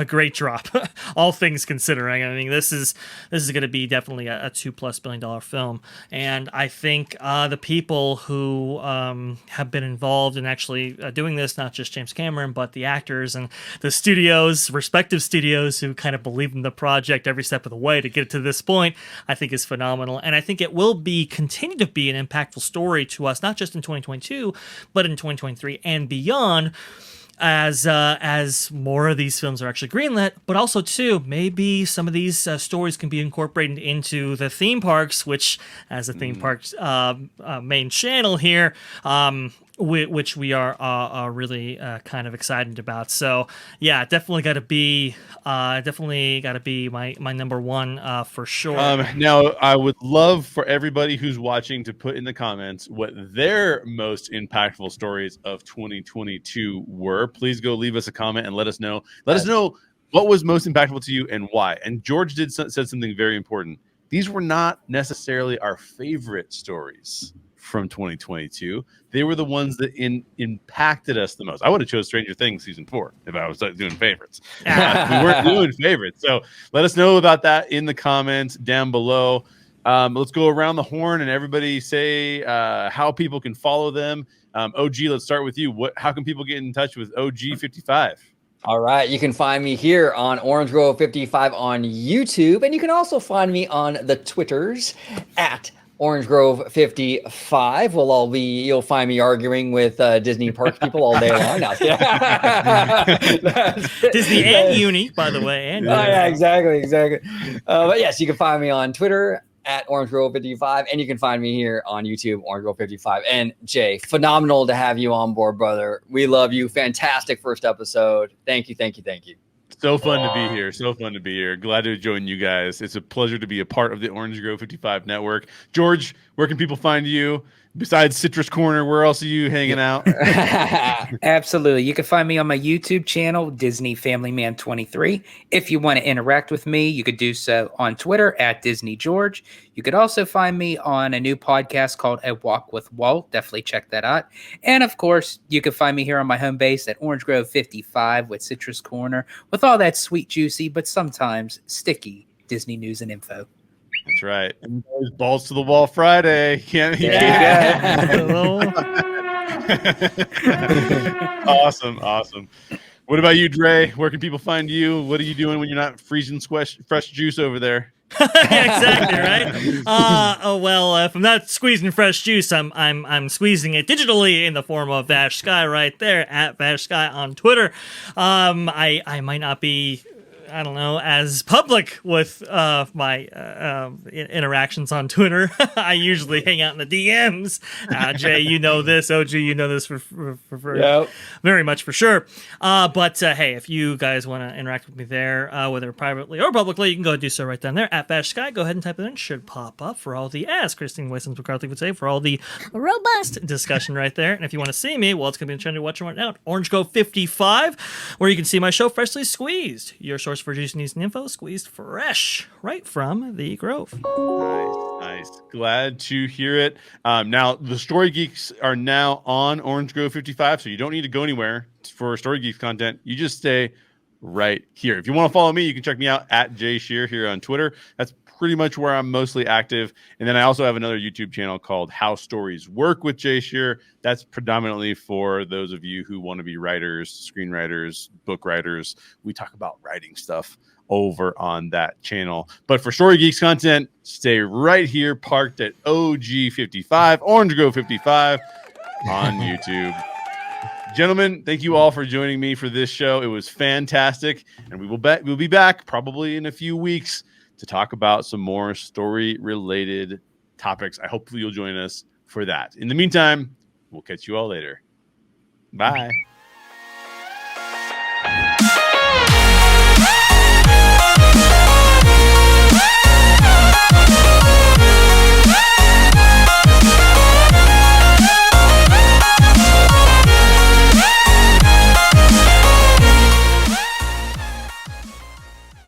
great drop. All things considering, I mean, this is going to be definitely a $2+ billion film, and I think the people who have been involved in actually doing this, not just James Cameron, but the actors and the respective studios who kind of believe in the project every step of the way to get it to this point, I think is phenomenal, and I think it will continue to be an impactful story to us, not just in 2022, but in 2023 and beyond, as more of these films are actually greenlit, but also too, maybe some of these stories can be incorporated into the theme parks, which, as a theme parks main channel here, which we are really kind of excited about. So yeah, definitely got to be my number one for sure. Now I would love for everybody who's watching to put in the comments what their most impactful stories of 2022 were. Please go leave us a comment and let us know. Let us know what was most impactful to you and why. And George said something very important. These were not necessarily our favorite stories from 2022. They were the ones that impacted us the most. I would have chose Stranger Things season 4 if I was doing favorites. We weren't doing favorites. So let us know about that in the comments down below. Let's go around the horn and everybody say how people can follow them. OG, let's start with you. How can people get in touch with OG55? All right, you can find me here on Orange Grove 55 on YouTube, and you can also find me on the Twitters at Orange Grove 55. You'll find me arguing with Disney park people all day long. Now, Disney and Uni, by the way. And yeah, exactly. But yes, you can find me on Twitter at Orange Grove 55, and you can find me here on YouTube, Orange Grove 55. And Jay, phenomenal to have you on board, brother. We love you. Fantastic first episode. Thank you. So fun to be here. Glad to join you guys. It's a pleasure to be a part of the Orange Grove 55 network. George, where can people find you? Besides Citrus Corner, where else are you hanging out? Absolutely. You can find me on my YouTube channel, Disney Family Man 23. If you want to interact with me, you could do so on Twitter at Disney George. You could also find me on a new podcast called A Walk with Walt. Definitely check that out. And of course, you can find me here on my home base at Orange Grove 55 with Citrus Corner, with all that sweet, juicy, but sometimes sticky Disney news and info. That's right. And balls to the wall Friday. Awesome. What about you, Dre? Where can people find you? What are you doing when you're not freezing fresh juice over there? Exactly right. If I'm not squeezing fresh juice, I'm squeezing it digitally in the form of Vash Sky right there at Vash Sky on Twitter. I might not be, I don't know, as public with my interactions on Twitter. I usually hang out in the DMs. Jay, you know this. OG, you know this for Yep. very much for sure. But hey, if you guys want to interact with me there, whether privately or publicly, you can go do so right down there at Bash Sky. Go ahead and type it in. Should pop up for all the, as Christine Wastelands McCarthy would say, for all the robust discussion right there. And if you want to see me, well, it's going to be in the trend to watch right now. Orange Go 55, where you can see my show Freshly Squeezed, your source for juice, news, and info, squeezed fresh right from the Grove. Nice. Glad to hear it. Now, the Story Geeks are now on Orange Grove 55, so you don't need to go anywhere for Story Geeks content. You just stay right here. If you want to follow me, you can check me out at Jay Sherer here on Twitter. That's pretty much where I'm mostly active. And then I also have another YouTube channel called How Stories Work with Jay Sherer. That's predominantly for those of you who want to be writers, screenwriters, book writers. We talk about writing stuff over on that channel. But for Story Geeks content, stay right here, parked at OG 55, Orange Grove 55 on YouTube. Gentlemen, thank you all for joining me for this show. It was fantastic. And we'll be back probably in a few weeks to talk about some more story-related topics. I hope you'll join us for that. In the meantime, we'll catch you all later. Bye.